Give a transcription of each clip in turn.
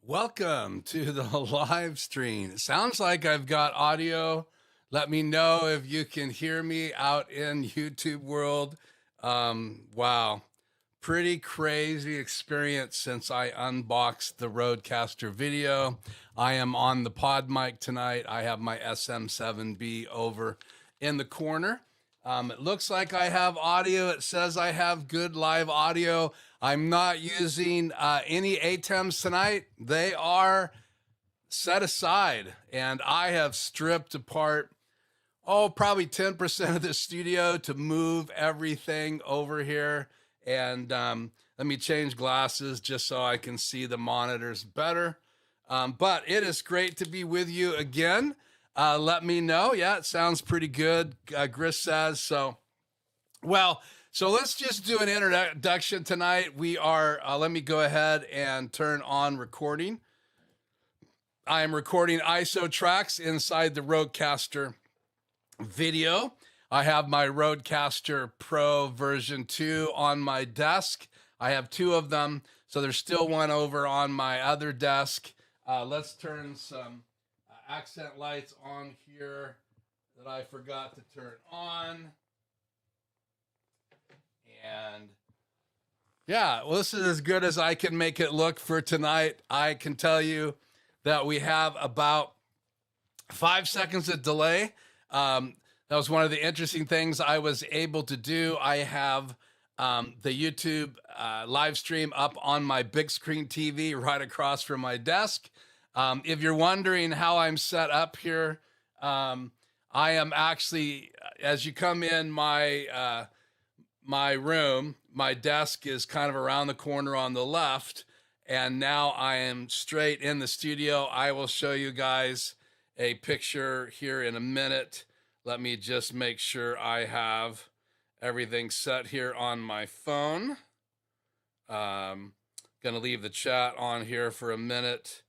Welcome to the live stream. It sounds like I've got audio. Let me know if you can hear me out in YouTube world. Wow, pretty crazy experience since I unboxed the Rodecaster Video. I am on the Podmic tonight. I have my SM7B over in the corner. It looks like I have audio. It says I have good live audio. I'm not using any ATEMs tonight. They are set aside, and I have stripped apart, probably 10% of the studio to move everything over here. And let me change glasses just so I can see the monitors better. But it is great to be with you again. Let me know. Yeah, it sounds pretty good. Gris says so. Well, so let's just do an introduction tonight. We are, let me go ahead and turn on recording. I am recording ISO tracks inside the Rodecaster Video. I have my Rodecaster Pro version 2 on my desk. I have two of them, so there's still one over on my other desk. Let's turn some accent lights on here that I forgot to turn on. And yeah, well, this is as good as I can make it look for tonight. I can tell you that we have about 5 seconds of delay. That was one of the interesting things I was able to do. I have the YouTube live stream up on my big screen TV right across from my desk. If you're wondering how I'm set up here, I am actually, as you come in my room, my desk is kind of around the corner on the left, and now I am straight in the studio. I will show you guys a picture here in a minute. Let me just make sure I have everything set here on my phone. Gonna leave the chat on here for a minute.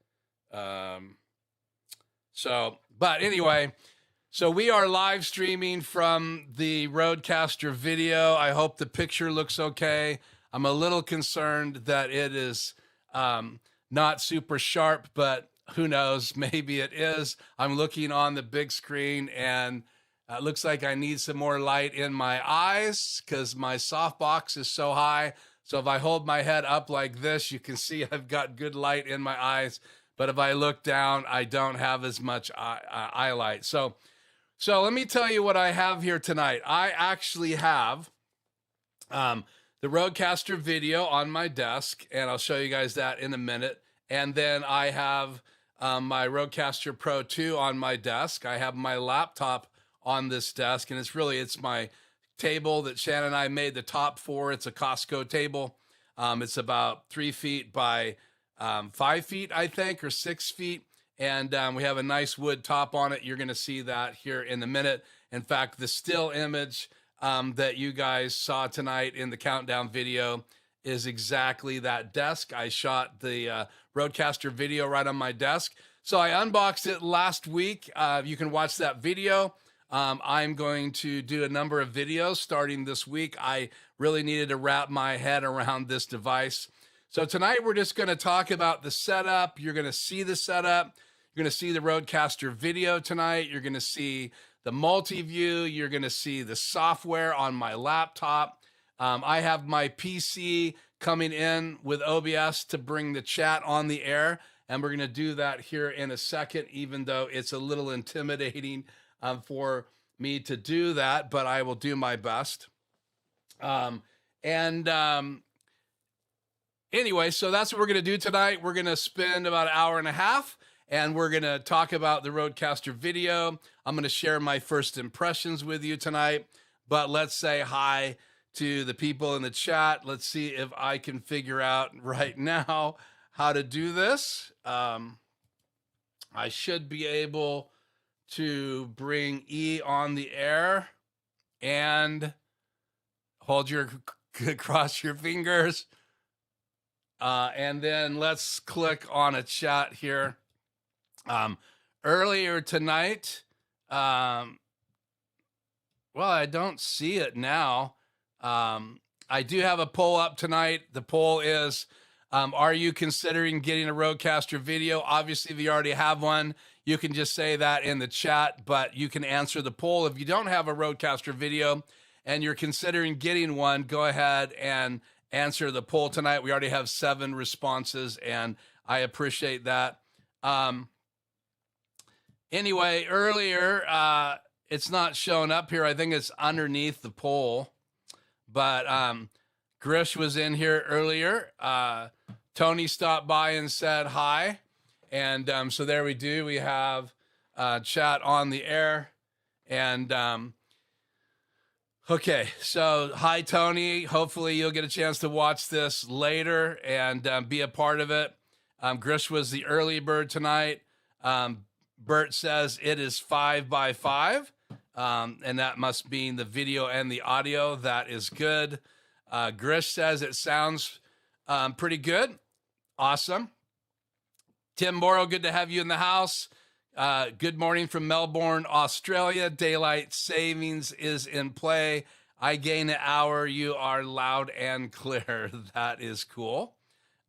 But anyway, so we are live streaming from the Rodecaster Video. I hope the picture looks okay. I'm a little concerned that it is not super sharp, but who knows, maybe it is. I'm looking on the big screen, and it looks like I need some more light in my eyes because my softbox is so high. So if I hold my head up like this, you can see I've got good light in my eyes. But if I look down, I don't have as much eye light. So let me tell you what I have here tonight. I actually have the Rodecaster Video on my desk, and I'll show you guys that in a minute. And then I have my Rodecaster Pro II on my desk. I have my laptop on this desk, and it's my table that Shannon and I made the top for. It's a Costco table. It's about 3 feet by 5 feet, I think, or 6 feet. And we have a nice wood top on it. You're going to see that here in a minute. In fact, the still image that you guys saw tonight in the countdown video is exactly that desk. I shot the Rodecaster Video right on my desk. So I unboxed it last week. You can watch that video. I'm going to do a number of videos starting this week. I really needed to wrap my head around this device. So tonight we're just going to talk about the setup. You're going to see the setup. You're going to see the Rodecaster Video tonight. You're going to see the multi-view. You're going to see the software on my laptop. I have my PC coming in with OBS to bring the chat on the air, and we're going to do that here in a second, even though it's a little intimidating for me to do that, but I will do my best. Anyway, so that's what we're going to do tonight. We're going to spend about an hour and a half, and we're going to talk about the Rodecaster Video. I'm going to share my first impressions with you tonight, but let's say hi to the people in the chat. Let's see if I can figure out right now how to do this. I should be able to bring E on the air, and cross your fingers. And then let's click on a chat here. Earlier tonight, well, I don't see it now. I do have a poll up tonight. The poll is, Are you considering getting a Rodecaster Video? Obviously, if you already have one, you can just say that in the chat, but you can answer the poll. If you don't have a Rodecaster Video and you're considering getting one, go ahead and answer the poll tonight. We already have 7 responses, and I appreciate that. Anyway, earlier, it's not showing up here. I think it's underneath the poll, but Grish was in here earlier. Tony stopped by and said hi. And so there we do. We have chat on the air. And okay, so hi, Tony. Hopefully you'll get a chance to watch this later and be a part of it. Grish was the early bird tonight. Bert says it is 5 by 5. And that must mean the video and the audio. That is good. Grish says it sounds pretty good. Awesome. Tim Morrow, good to have you in the house. Good morning from Melbourne, Australia. Daylight savings is in play. I gain an hour. You are loud and clear. That is cool.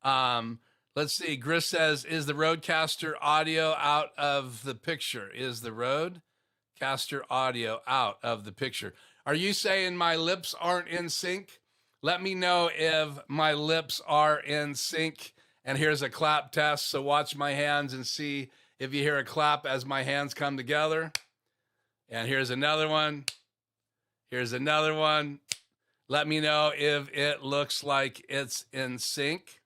Let's see. Grish says, is the Rodecaster audio out of the picture? Is the Rodecaster audio out of the picture? Are you saying my lips aren't in sync? Let me know if my lips are in sync. And here's a clap test. So watch my hands and see if you hear a clap as my hands come together. And here's another one. Here's another one. Let me know if it looks like it's in sync.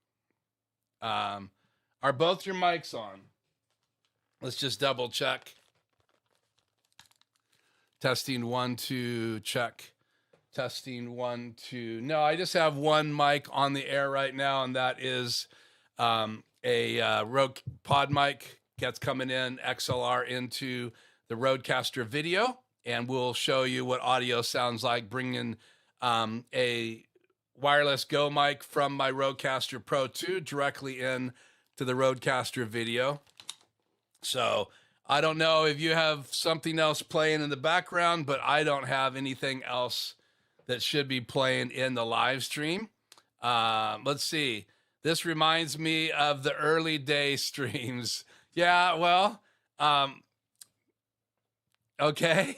Are both your mics on? Let's just double check. Testing 1, 2, check. Testing 1, 2. No, I just have one mic on the air right now, and that is a Podmic gets coming in XLR into the Rodecaster Video, and we'll show you what audio sounds like bringing a wireless Go mic from my Rodecaster Pro II directly in to the Rodecaster Video. So I don't know if you have something else playing in the background, but I don't have anything else that should be playing in the live stream. Let's see. This reminds me of the early day streams. Yeah, well, okay.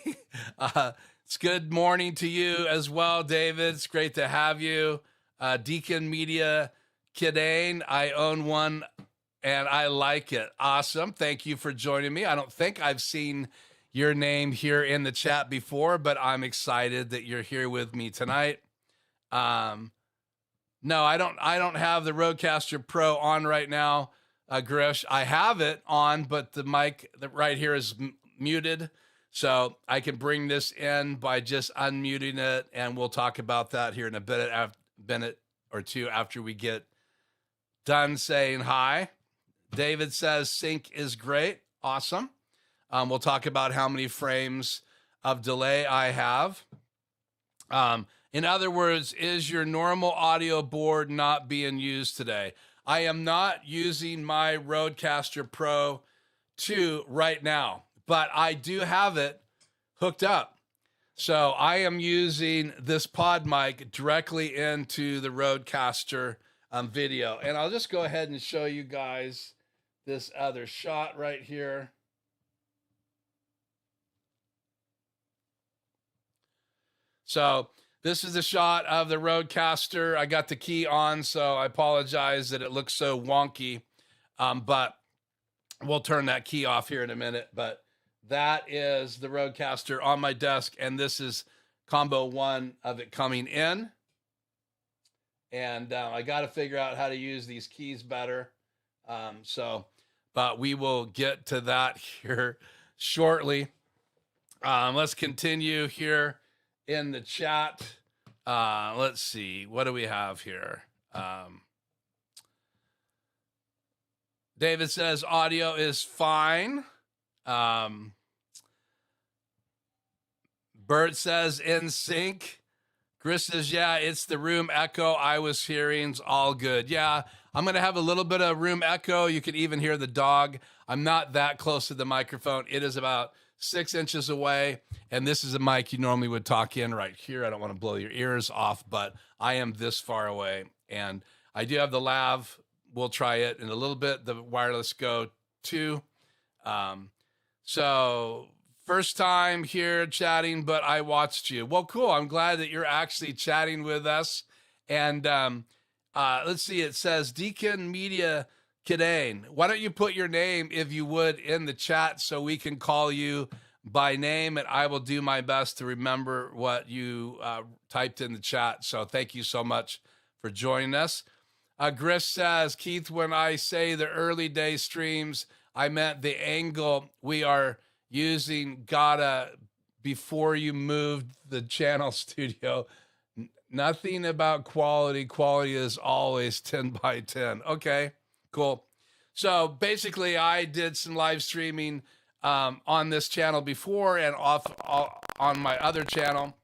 It's good morning to you as well, David. It's great to have you. Deacon Media Kidane, I own one and I like it. Awesome. Thank you for joining me. I don't think I've seen your name here in the chat before, but I'm excited that you're here with me tonight. No, I don't have the Rodecaster Pro on right now, Grish. I have it on, but the mic right here is muted. So I can bring this in by just unmuting it, and we'll talk about that here in a minute or two after we get done saying hi. David says sync is great. Awesome. We'll talk about how many frames of delay I have. In other words, is your normal audio board not being used today? I am not using my Rodecaster Pro II right now, but I do have it hooked up. So I am using this Podmic directly into the Rodecaster Video. And I'll just go ahead and show you guys this other shot right here. So this is a shot of the Rodecaster. I got the key on, so I apologize that it looks so wonky, but we'll turn that key off here in a minute. But that is the Rodecaster on my desk, and this is combo 1 of it coming in. And I got to figure out how to use these keys better. But we will get to that here shortly. Let's continue here in the chat. Let's see. What do we have here? David says audio is fine. Bert says in sync. Chris says, yeah, it's the room echo I was hearing. It's all good. Yeah, I'm going to have a little bit of room echo. You can even hear the dog. I'm not that close to the microphone. It is about 6 inches away, and this is a mic you normally would talk in right here. I don't want to blow your ears off, but I am this far away, and I do have the lav we'll try it in a little bit, the Wireless Go 2. So first time here chatting, but I watched you. Well, cool. I'm glad that you're actually chatting with us. And let's see, it says Deacon Media Kadane. Why don't you put your name, if you would, in the chat so we can call you by name, and I will do my best to remember what you typed in the chat. So thank you so much for joining us. Grish says, Keith, when I say the early day streams, I meant the angle we are using gotta before you moved the channel studio. Nothing about quality. Quality is always 10 by 10. Okay, cool. So basically, I did some live streaming on this channel before and on my other channel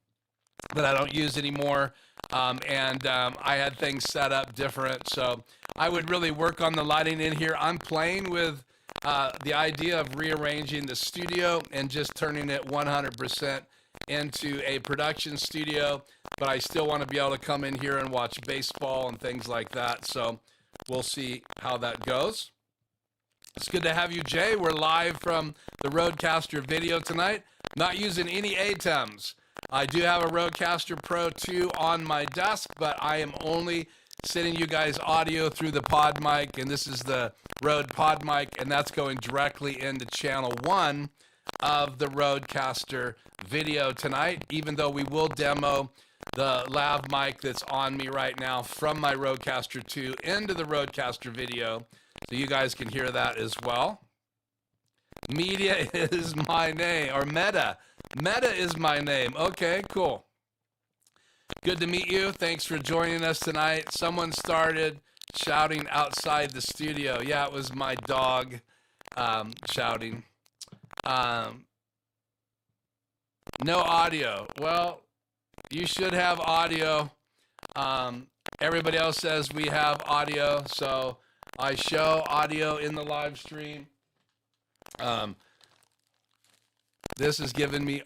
that I don't use anymore. I had things set up different. So I would really work on the lighting in here. I'm playing with the idea of rearranging the studio and just turning it 100% into a production studio, but I still want to be able to come in here and watch baseball and things like that. So we'll see how that goes. It's good to have you, Jay. We're live from the Rodecaster Video tonight. Not using any ATEMs. I do have a Rodecaster Pro II on my desk, but I am only sending you guys audio through the Podmic, and this is the Rode Podmic, and that's going directly into channel 1 of the Rodecaster Video tonight, even though we will demo the lav mic that's on me right now from my Rodecaster 2 into the Rodecaster Video, so you guys can hear that as well. Media is my name, or Meta. Meta is my name. Okay, cool. Good to meet you. Thanks for joining us tonight. Someone started shouting outside the studio. Yeah, it was my dog shouting. No audio. Well, you should have audio. Everybody else says we have audio, so I show audio in the live stream. This is giving me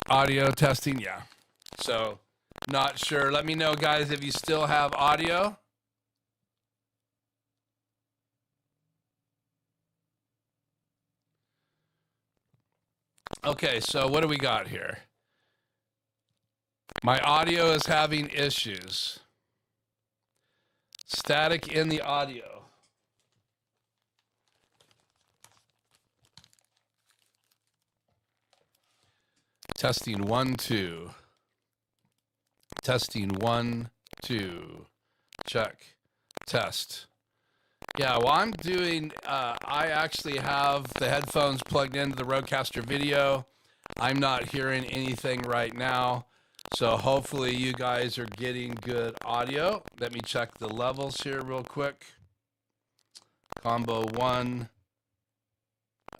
audio testing. Yeah. So not sure. Let me know, guys, if you still have audio. Okay, so what do we got here? My audio is having issues. Static in the audio. Testing 1, 2. Testing 1, 2. Check. Test. Yeah, well, I'm doing, I actually have the headphones plugged into the Rodecaster Video. I'm not hearing anything right now. So hopefully you guys are getting good audio. Let me check the levels here real quick. Combo 1.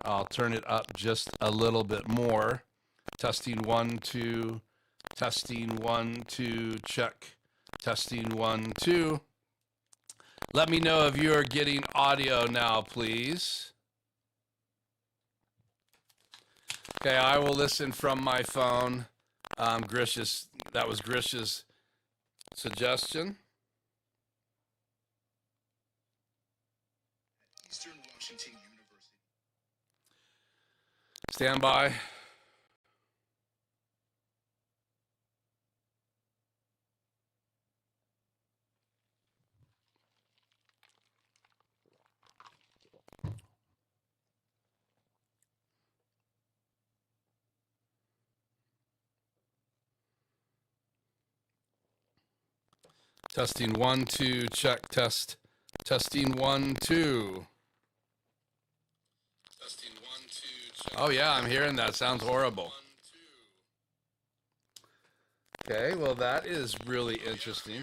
I'll turn it up just a little bit more. Testing 1, 2. Testing 1, 2. Check. Testing 1, 2. Let me know if you are getting audio now, please. Okay, I will listen from my phone. That was Grish's suggestion. Eastern Washington University. Stand by. Testing 1, 2, check, test. Testing 1, 2. Testing 1, 2, check. Oh yeah, I'm hearing that. Sounds horrible. Okay, well that is really interesting.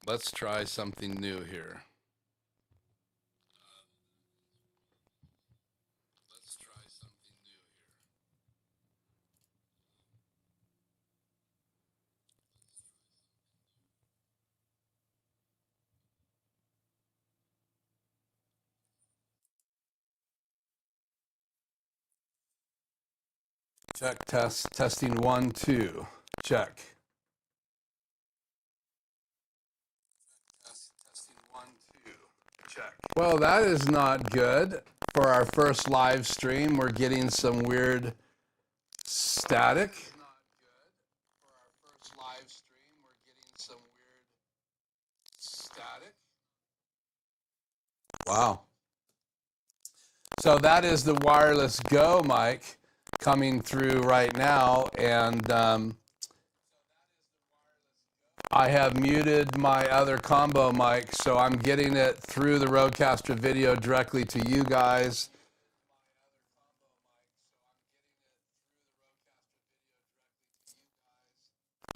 Let's try something new here. Check, test, testing 1, 2. Check. Testing 1, 2. Check. Well, that is not good. For our first live stream, we're getting some weird static. That is not good. For our first live stream, we're getting some weird static. Wow. So that is the wireless Go mic coming through right now, and I have muted my other combo mic, so I'm getting it through the Rodecaster Video directly to you guys.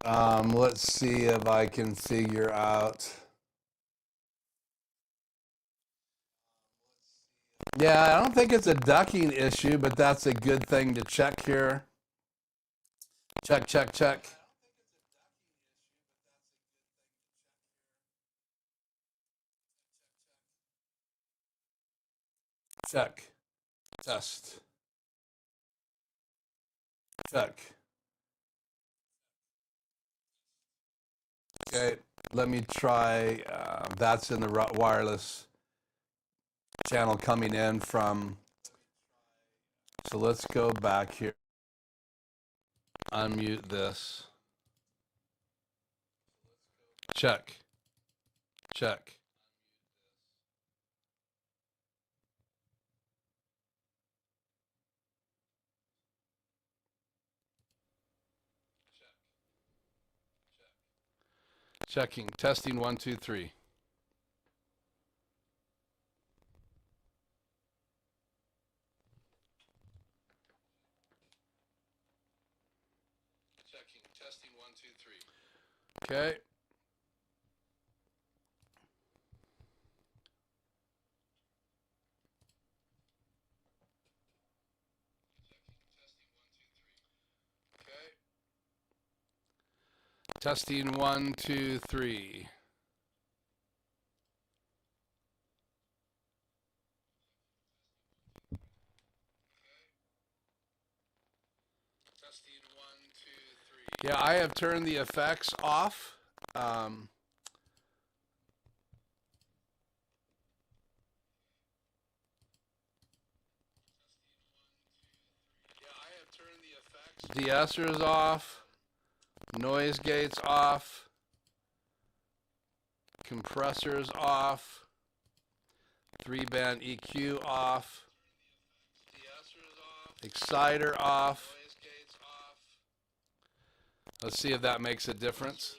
Let's see if I can figure out. Yeah, I don't think it's a ducking issue, but that's a good thing to check here. Check, check, check. Check. Test. Check. Okay, let me try. That's in the wireless channel coming in from. So let's go back here. Unmute this. Check. Check. Checking. Testing 1, 2, 3. Checking. Testing 1, 2, 3. Okay. Testing 1, 2, 3. Testing 1, 2, 3. Yeah, I have turned the effects off. De-esser is off. Noise gate's off. Compressor's off. 3-band EQ off. Exciter off. Let's see if that makes a difference.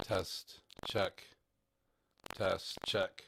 Test, check. Test, check.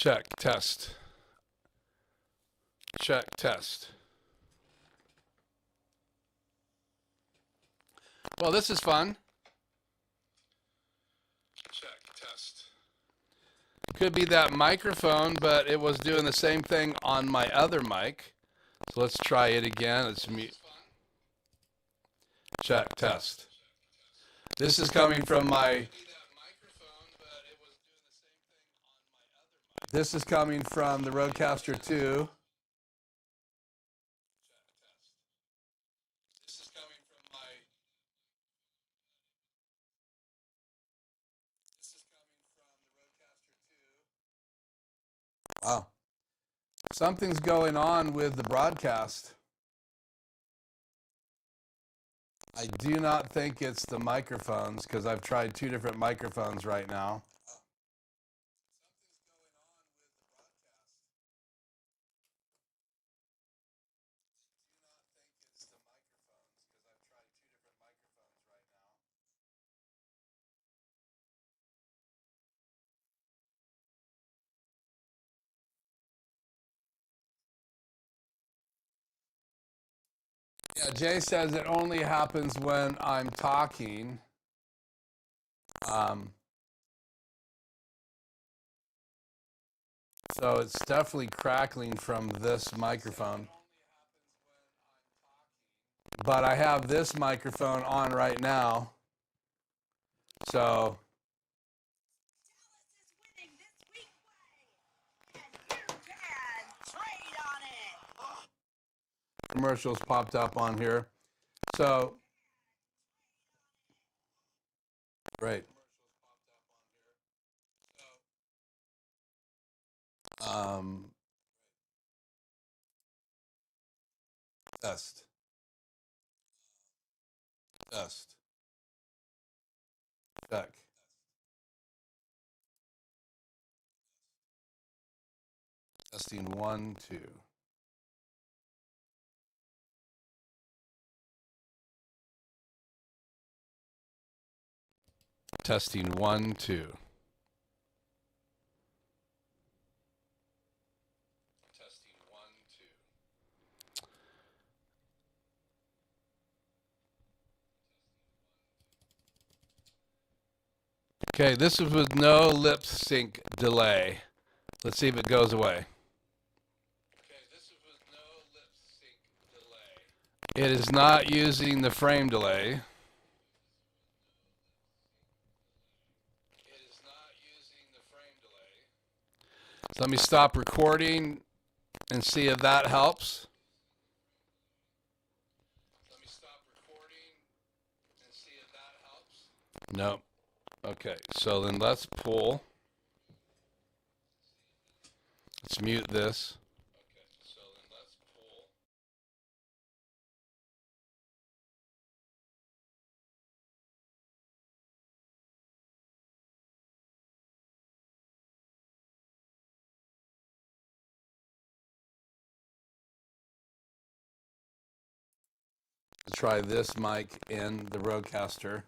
Check, test. Check, test. Well, this is fun. Check, test. Could be that microphone, but it was doing the same thing on my other mic. So let's try it again. Let's mute. Check, test. This is coming from my... This is coming from the Rodecaster II. This is coming from my... This is coming from the Rodecaster II. Wow. Something's going on with the broadcast. I do not think it's the microphones because I've tried two different microphones right now. Yeah, Jay says it only happens when I'm talking. So it's definitely crackling from this microphone. But I have this microphone on right now. So commercials popped up on here. So great. Test. Test. Check. Testing 1, 2. Testing 1, 2. Testing 1, 2. Okay, this is with no lip sync delay. Let's see if it goes away. Okay, this is with no lip sync delay. It is not using the frame delay. It is not using the frame delay. So let me stop recording and see if that helps. Let me stop recording and see if that helps. No. Okay, so then let's pull. Let's mute this. Okay, so then let's pull. Let's try this mic in the Rodecaster.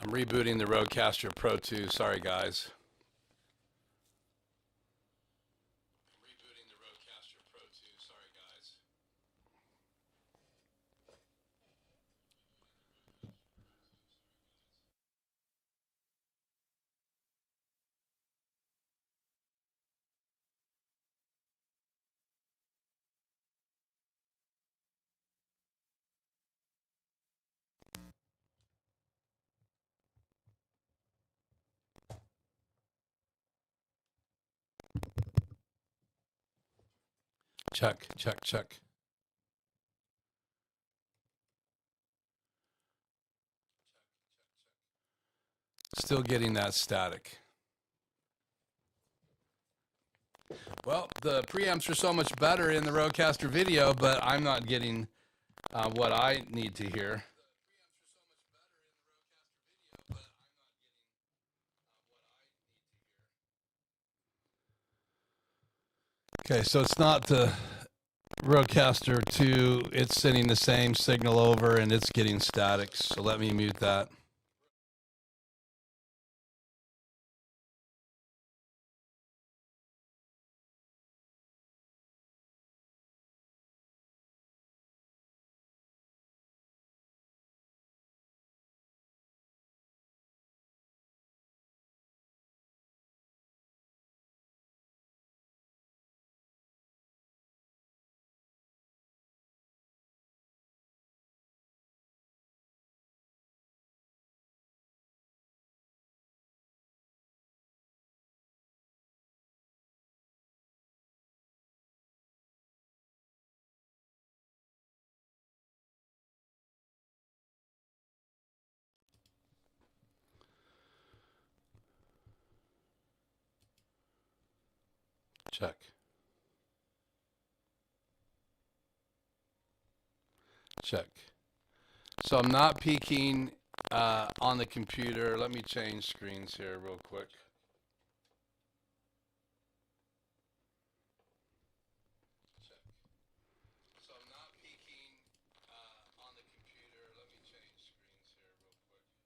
I'm rebooting the RodeCaster Pro II. Sorry, guys. Check, check, check. Still getting that static. Well, the preamps are so much better in the RodeCaster Video, but I'm not getting what I need to hear. Okay, so it's not the RodeCaster 2. It's sending the same signal over and it's getting static. So let me mute that. Check. Check. So I'm not peaking on the computer. Let me change screens here real quick. Check. So I'm not peaking on the computer. Let me change screens here real quick.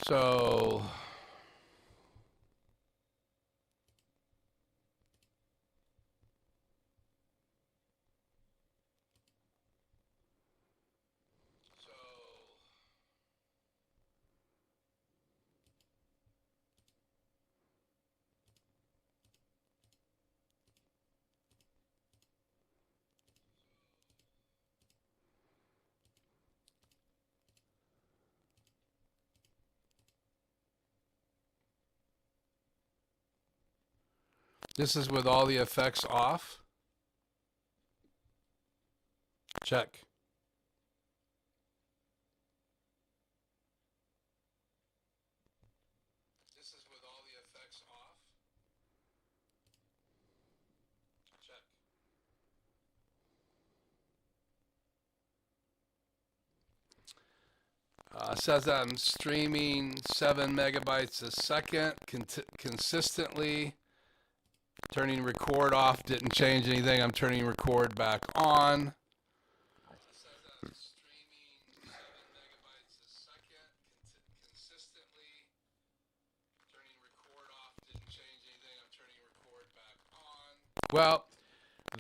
So this is with all the effects off. Check. This is with all the effects off. Check. Says I'm streaming 7 megabytes a second consistently. Turning record off didn't change anything. I'm turning record back on. Well,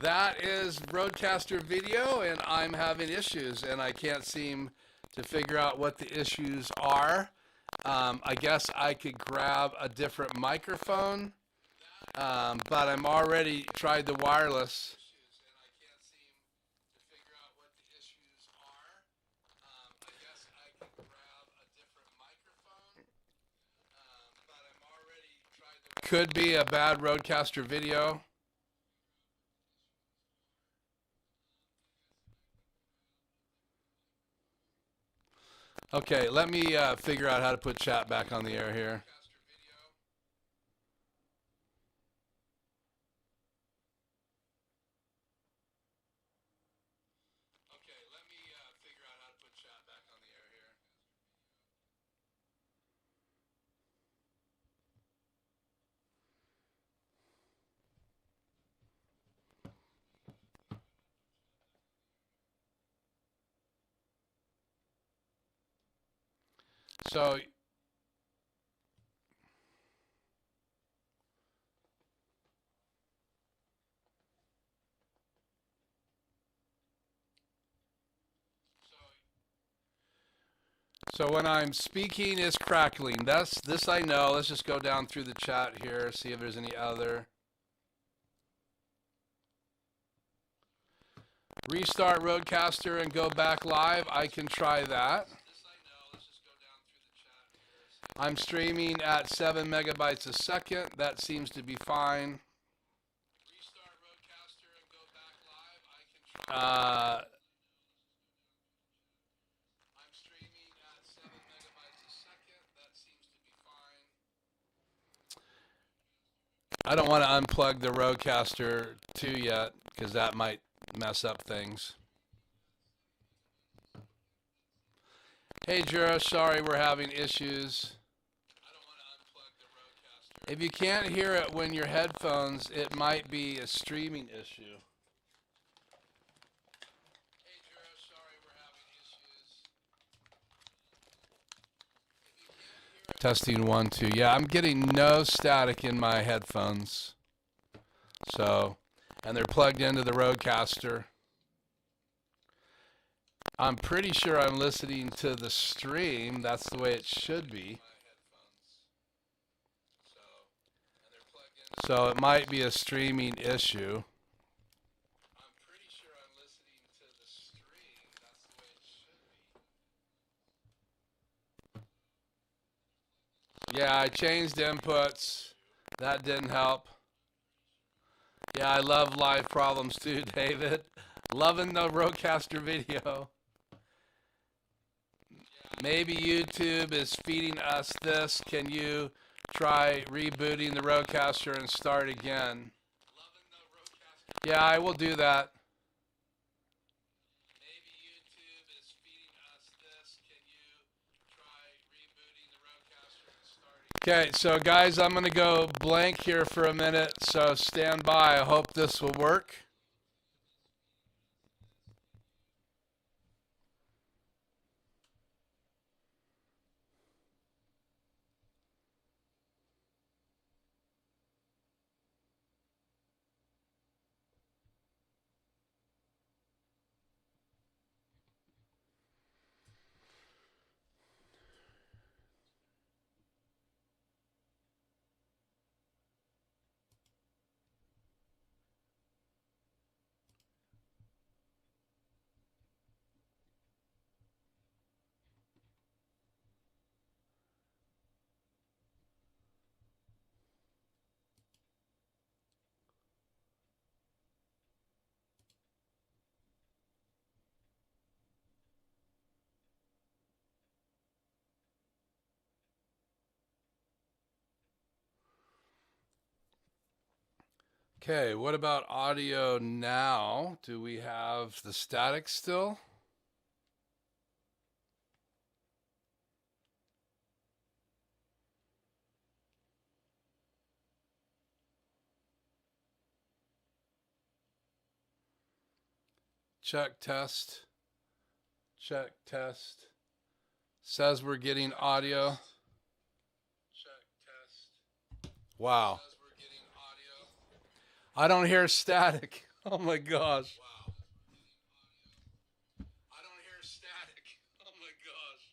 that is RodeCaster Video, and I'm having issues, and I can't seem to figure out what the issues are. I guess I could grab a different microphone. But I'm already tried the wireless. Could be a bad RodeCaster Video. Okay, let me figure out how to put chat back on the air here. So when I'm speaking, is crackling. This I know. Let's just go down through the chat here, see if there's any other. Restart Rodecaster and go back live. I can try that. I'm streaming at 7 megabytes a second. That seems to be fine. Restart Rodecaster and go back live. I can try. I'm streaming at 7 megabytes a second. That seems to be fine. I don't want to unplug the Rodecaster 2 yet because that might mess up things. Hey Jura, sorry we're having issues. If you can't hear it when your headphones, it might be a streaming issue. Hey Jura, sorry we're having issues. Testing 1, 2. Yeah, I'm getting no static in my headphones. So, and they're plugged into the Rodecaster. I'm pretty sure I'm listening to the stream. That's the way it should be. So it might be a streaming issue. I'm pretty sure I'm listening to the stream. That's the way it should be. Yeah, I changed inputs. That didn't help. Yeah, I love live problems too, David. Loving the Rodecaster video. Maybe YouTube is feeding us this. Can you try rebooting the Rodecaster and start again? Yeah, I will do that. Maybe YouTube is feeding us this. Can you try rebooting the Rodecaster and start again? Okay, so guys, I'm going to go blank here for a minute, so stand by. I hope this will work. Okay, what about audio now? Do we have the static still? Check test. Check test. Says we're getting audio. Check test. Wow. I don't hear static. Oh my gosh. Wow. I don't hear static. Oh my gosh.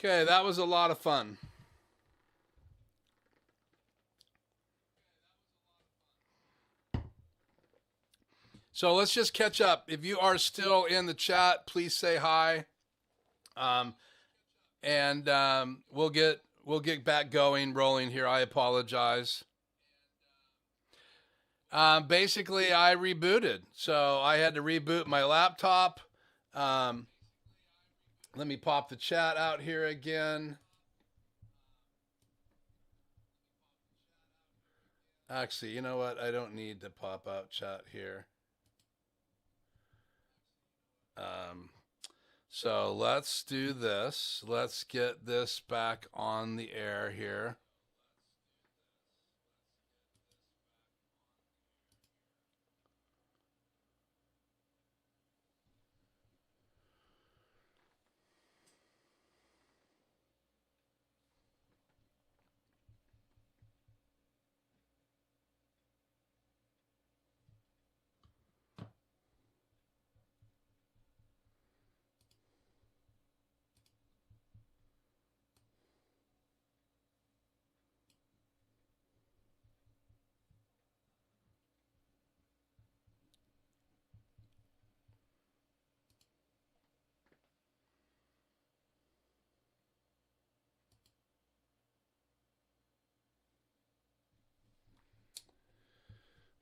Okay, that was a lot of fun. So let's just catch up. If you are still in the chat, please say hi. We'll get back going, rolling here. I apologize. Basically, I rebooted. So I had to reboot my laptop. Let me pop the chat out here again. Actually, you know what? I don't need to pop out chat here. So let's do this. Let's get this back on the air here.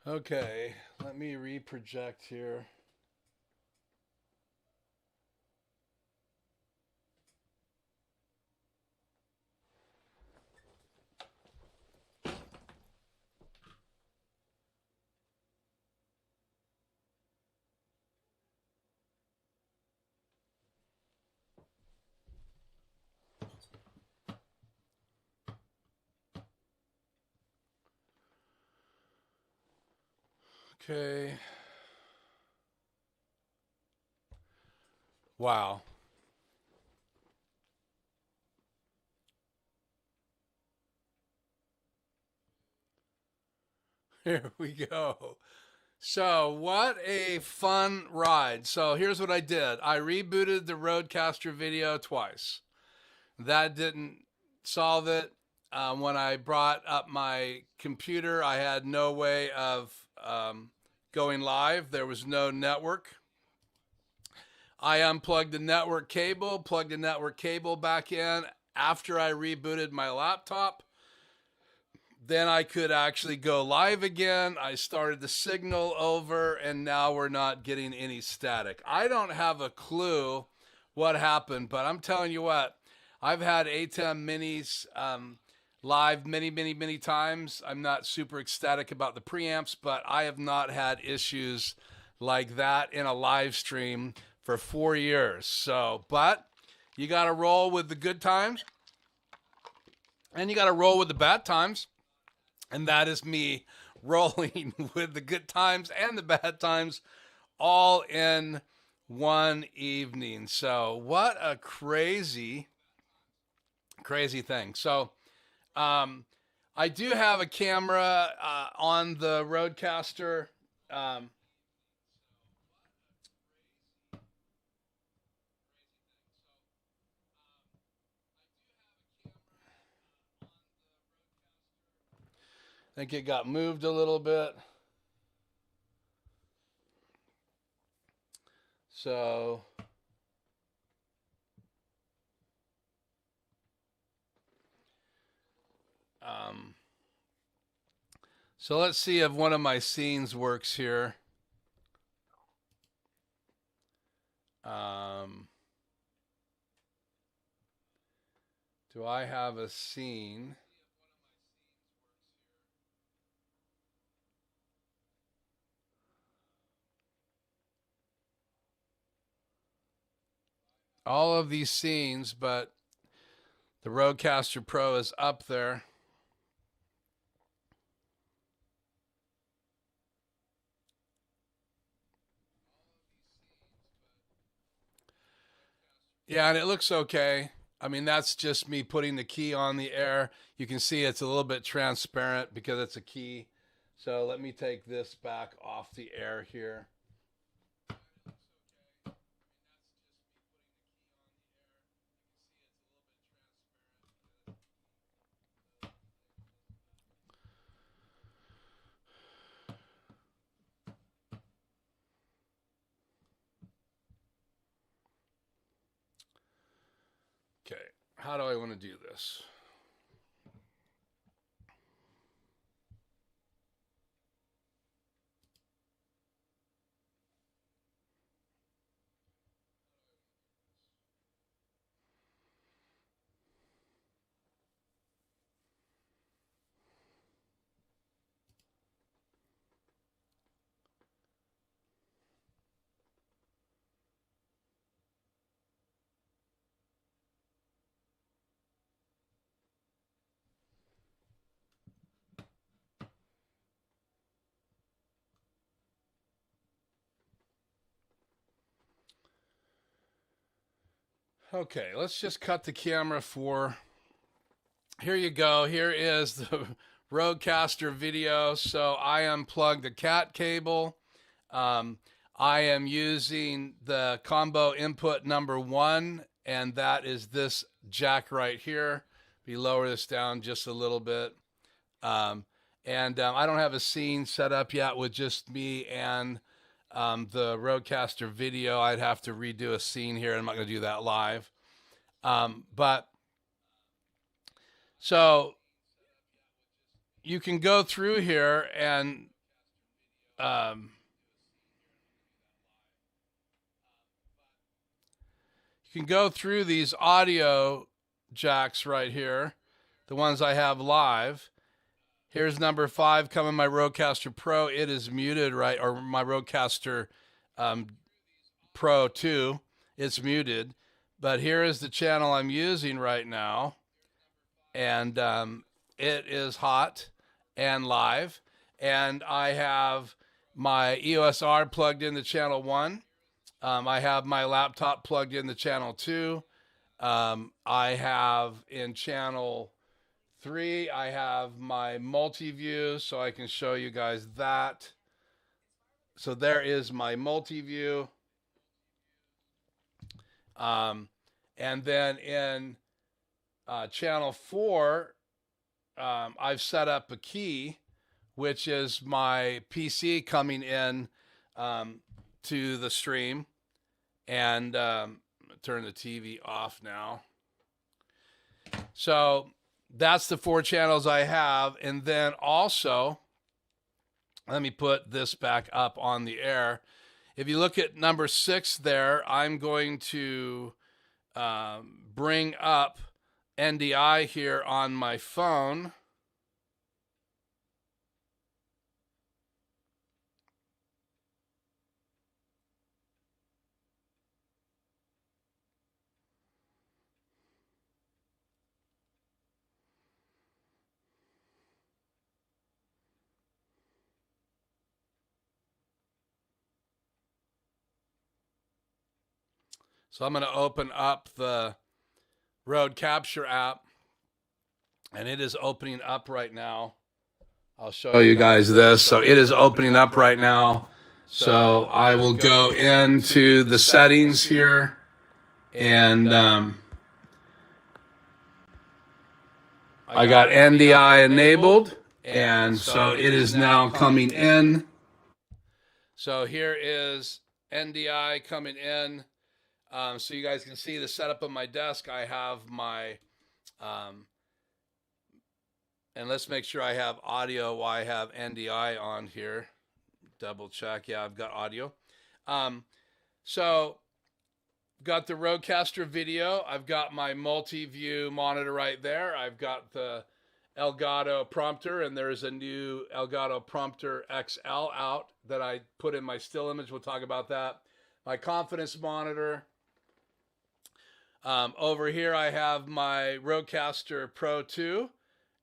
Okay, let me reproject here. Okay. Wow. Here we go. So what a fun ride. So here's what I did. I rebooted the Rodecaster Video twice. That didn't solve it. When I brought up my computer, I had no way of going live. There was no network. I unplugged the network cable, plugged the network cable back in after I rebooted my laptop. Then I could actually go live again. I started the signal over, and now we're not getting any static. I don't have a clue what happened, but I'm telling you what, I've had ATEM minis live many times. I'm not super ecstatic about the preamps, but I have not had issues like that in a live stream for 4 years. So, but you got to roll with the good times, and you got to roll with the bad times. And that is me rolling with the good times and the bad times all in one evening. So what a crazy thing. So I do have a camera on the Rodecaster. I think it got moved a little bit. So so let's see if one of my scenes works here. Do I have a scene? All of these scenes, but the Rodecaster Pro is up there. Yeah, and it looks okay. I mean, that's just me putting the key on the air. You can see it's a little bit transparent because it's a key. So let me take this back off the air here. Okay, how do I want to do this? Okay, let's just cut the camera for. Here you go. Here is the Rodecaster video. So I unplugged the cat cable. I am using the combo input number 1, and that is this jack right here. We lower this down just a little bit. I don't have a scene set up yet with just me and the Rodecaster video. I'd have to redo a scene here. I'm not going to do that live. But so you can go through here and you can go through these audio jacks right here, the ones I have live. Here's number 5 coming, my Rodecaster Pro. It is muted, right? Or my Rodecaster Pro II. It's muted. But here is the channel I'm using right now. And it is hot and live. And I have my EOS R plugged into channel 1. I have my laptop plugged into channel 2. I have in channel 3, I have my multi-view, so I can show you guys that. So there is my multi-view. And then in channel 4, I've set up a key, which is my PC coming in to the stream. And turn the TV off now. So that's the 4 channels I have. And then also, let me put this back up on the air. If you look at number 6 there, I'm going to bring up end.I here on my phone. So I'm going to open up the RodeCapture app, and it is opening up right now. I'll show you guys this. So it is opening up right now. So I will go into the settings here, and I got end.I enabled, and so it is now coming in. So here is end.I coming in. So you guys can see the setup of my desk. I have my, and let's make sure I have audio while I have end.I on here. Double check. Yeah, I've got audio. So got the Rodecaster Video. I've got my multi-view monitor right there. I've got the Elgato Prompter, and there's a new Elgato Prompter XL out that I put in my still image. We'll talk about that. My confidence monitor. Over here I have my Rodecaster Pro II,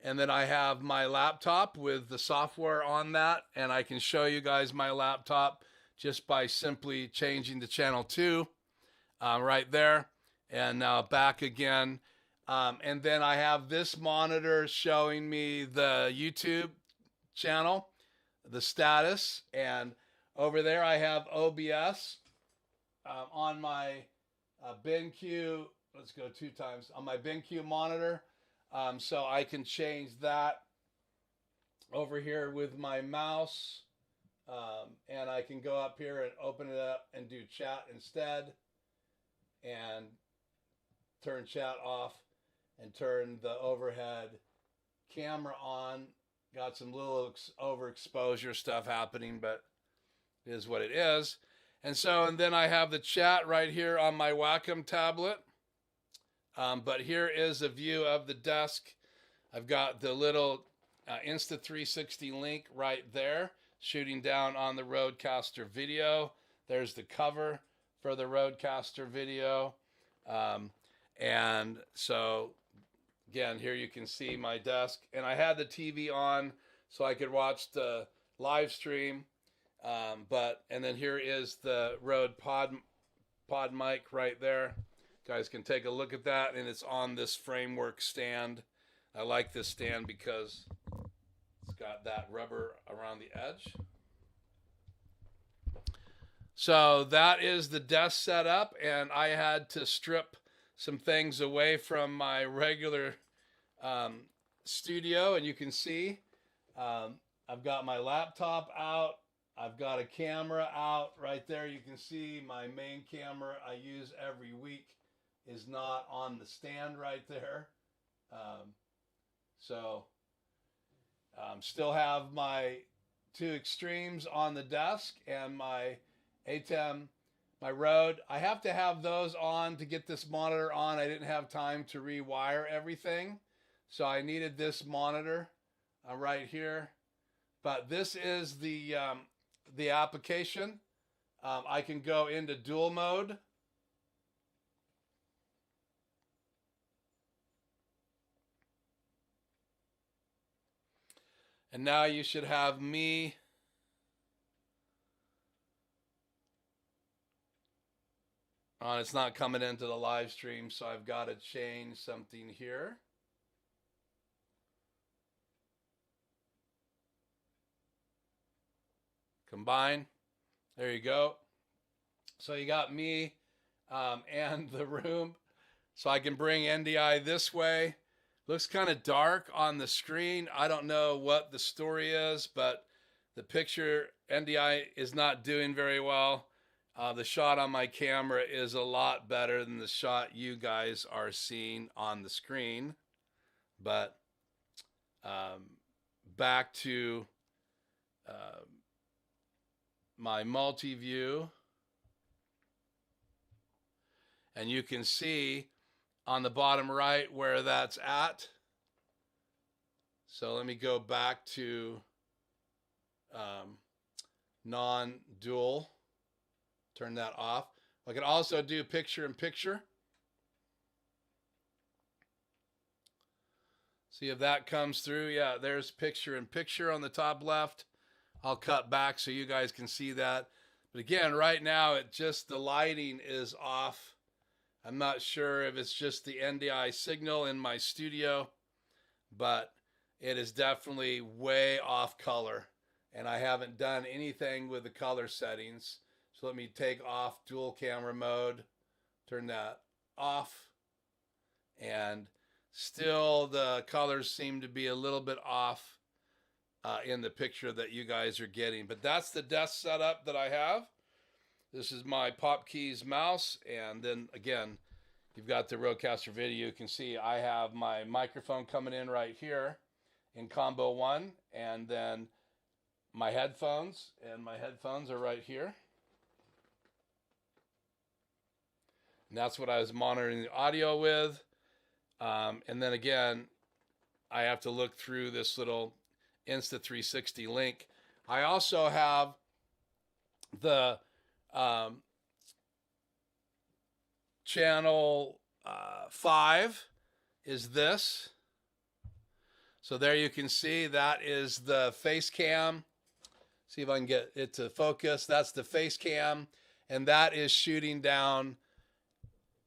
and then I have my laptop with the software on that, and I can show you guys my laptop just by simply changing to channel 2 right there, and now back again. And then I have this monitor showing me the YouTube channel, the status, and over there I have OBS on my BenQ. Let's go 2 times on my BenQ monitor, so I can change that over here with my mouse, and I can go up here and open it up and do chat instead, and turn chat off, and turn the overhead camera on. Got some little overexposure stuff happening, but it is what it is. And so, and then I have the chat right here on my Wacom tablet. But here is a view of the desk. I've got the little Insta360 link right there, shooting down on the Rodecaster Video. There's the cover for the Rodecaster Video. And so, again, here you can see my desk. And I had the TV on so I could watch the live stream. And then here is the Rode Podmic right there. Guys can take a look at that, and it's on this framework stand. I like this stand because it's got that rubber around the edge. So that is the desk setup, and I had to strip some things away from my regular studio, and you can see I've got my laptop out. I've got a camera out right there. You can see my main camera I use every week is not on the stand right there. Still have my two extremes on the desk and my ATEM, my Rode. I have to have those on to get this monitor on. I didn't have time to rewire everything, so I needed this monitor right here. But this is the application. I can go into dual mode. And now you should have me on. It's not coming into the live stream, so I've got to change something here. Combine. There you go. So you got me and the room. So I can bring end.I this way. Looks kind of dark on the screen. I don't know what the story is, but the picture end.I is not doing very well. The shot on my camera is a lot better than the shot you guys are seeing on the screen. But back to my multi-view. And you can see on the bottom right where that's at. So let me go back to non-dual. Turn that off. I can also do picture-in-picture. See if that comes through. Yeah, there's picture-in-picture on the top left. I'll cut back so you guys can see that. But again, right now, the lighting is off. I'm not sure if it's just the end.I signal in my studio, but it is definitely way off color. And I haven't done anything with the color settings. So let me take off dual camera mode, turn that off. And still the colors seem to be a little bit off in the picture that you guys are getting. But that's the desk setup that I have. This is my Pop Keys mouse, and then again, you've got the Rodecaster Video. You can see I have my microphone coming in right here in combo 1, and then my headphones, and my headphones are right here. And that's what I was monitoring the audio with. And then again, I have to look through this little Insta360 link. I also have the channel 5 is this. So there you can see that is the face cam. See if I can get it to focus. That's the face cam, and that is shooting down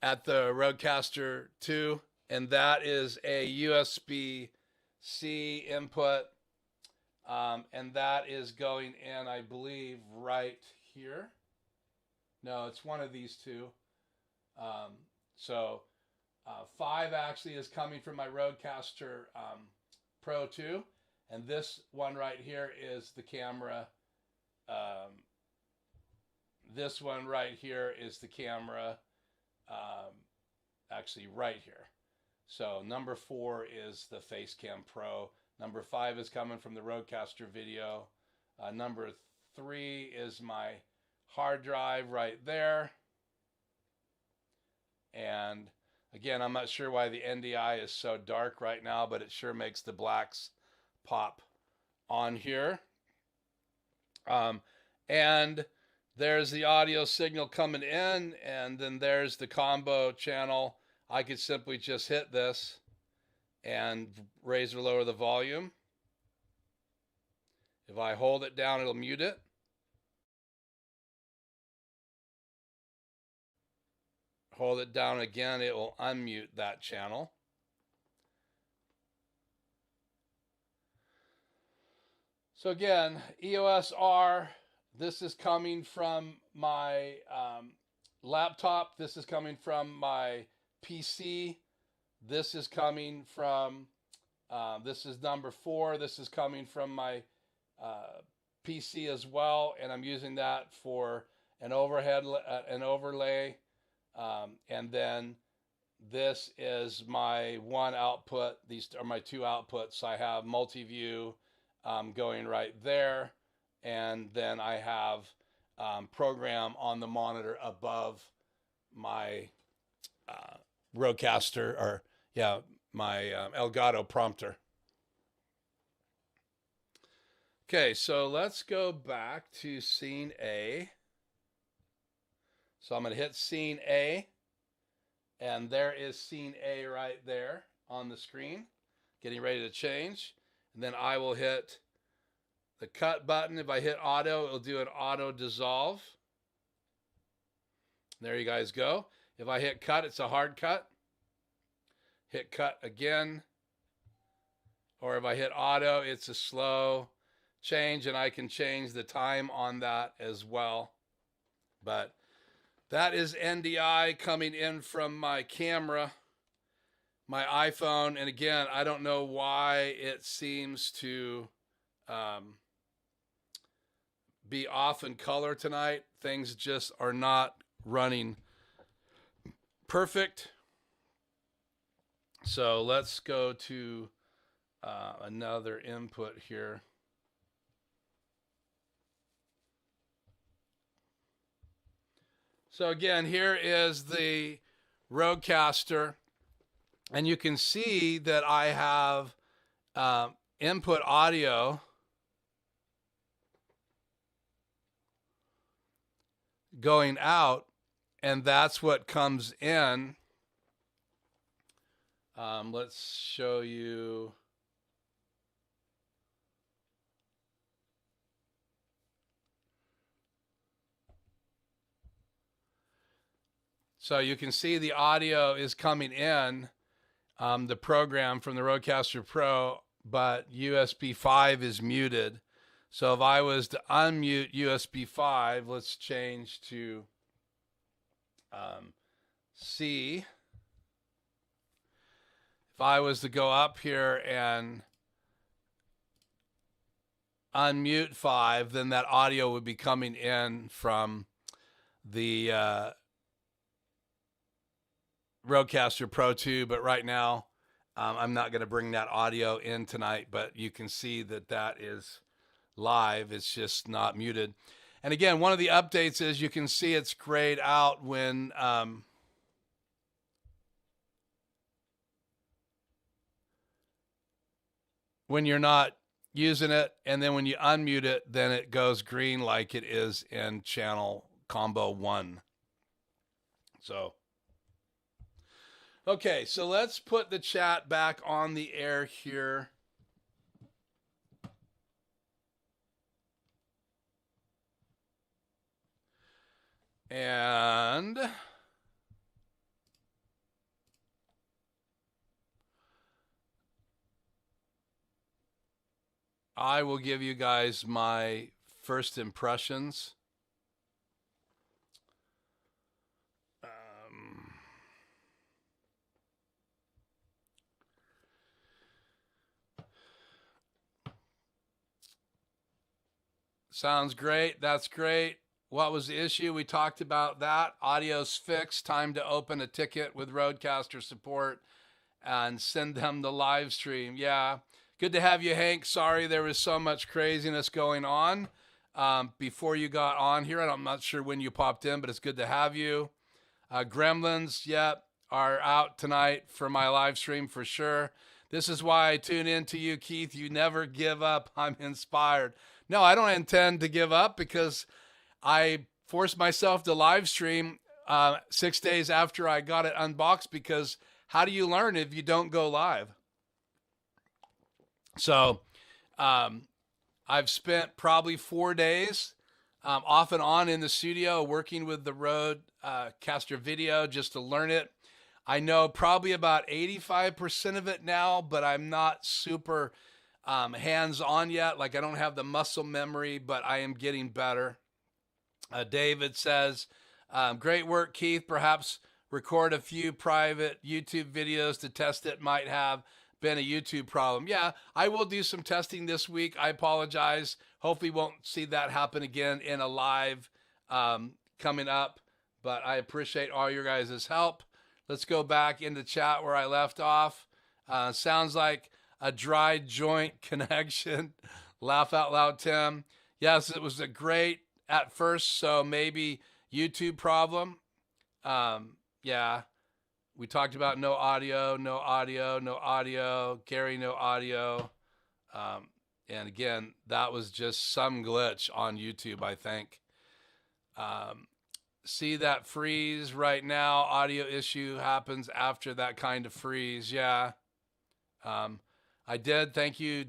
at the Rodecaster 2, and that is a USB-C input, and that is going in, I believe, right here. No, it's one of these two. So 5 actually is coming from my Rodecaster Pro II, and this one right here is the camera. This one right here is the camera, actually right here. So number 4 is the Facecam Pro. Number 5 is coming from the Rodecaster Video. Number 3 is my hard drive right there. And again, I'm not sure why the end.I is so dark right now, but it sure makes the blacks pop on here. And there's the audio signal coming in, and then there's the combo channel. I could simply just hit this and raise or lower the volume. If I hold it down, it'll mute it. Hold it down again, it will unmute that channel. So again, EOS R, this is coming from my laptop. This is coming from my PC. This is coming from, this is number 4. This is coming from my PC as well. And I'm using that for an overlay. And then this is my one output. These are my 2 outputs. I have multi-view going right there. and then I have program on the monitor above my Rodecaster, or yeah, my Elgato Prompter. Okay, so let's go back to scene A. So I'm going to hit scene A, and there is scene A right there on the screen, getting ready to change. And then I will hit the cut button. If I hit auto, it'll do an auto dissolve. There you guys go. If I hit cut, it's a hard cut. Hit cut again. Or if I hit auto, it's a slow change, and I can change the time on that as well. But that is end.I coming in from my camera, my iPhone. And again, I don't know why it seems to be off in color tonight. Things just are not running perfect. So let's go to another input here. So again, here is the Rodecaster, and you can see that I have input audio going out, and that's what comes in. Let's show you. So you can see the audio is coming in, the program from the Rodecaster Pro, but USB 5 is muted. So if I was to unmute USB 5, let's change to C. If I was to go up here and unmute 5, then that audio would be coming in from the Rodecaster Pro II, but right now I'm not going to bring that audio in tonight, but you can see that that is live. It's just not muted. And again, one of the updates is you can see it's grayed out when you're not using it, and then when you unmute it, then it goes green like it is in channel combo 1. So okay, so let's put the chat back on the air here. And I will give you guys my first impressions. Sounds great. That's great. What was the issue? We talked about that. Audio's fixed. Time to open a ticket with Rodecaster support and send them the live stream. Yeah. Good to have you, Hank. Sorry there was so much craziness going on before you got on here. I'm not sure when you popped in, but it's good to have you. Gremlins, yep, are out tonight for my live stream for sure. This is why I tune in to you, Keith. You never give up. I'm inspired. No, I don't intend to give up because I forced myself to live stream 6 days after I got it unboxed, because how do you learn if you don't go live? So I've spent probably 4 days off and on in the studio working with the Rodecaster Video just to learn it. I know probably about 85% of it now, but I'm not super hands-on yet. Like, I don't have the muscle memory, but I am getting better. David says, great work, Keith. Perhaps record a few private YouTube videos to test it. Might have been a YouTube problem. Yeah, I will do some testing this week. I apologize. Hopefully won't see that happen again in a live coming up, but I appreciate all your guys' help. Let's go back into chat where I left off. Sounds like a dry joint connection. Laugh out loud, Tim. Yes, it was a great at first, so maybe YouTube problem. Yeah, we talked about no audio, no audio, no audio. Gary, no audio. And again, that was just some glitch on YouTube, I think. See that freeze right now? Audio issue happens after that kind of freeze. Yeah. I did. Thank you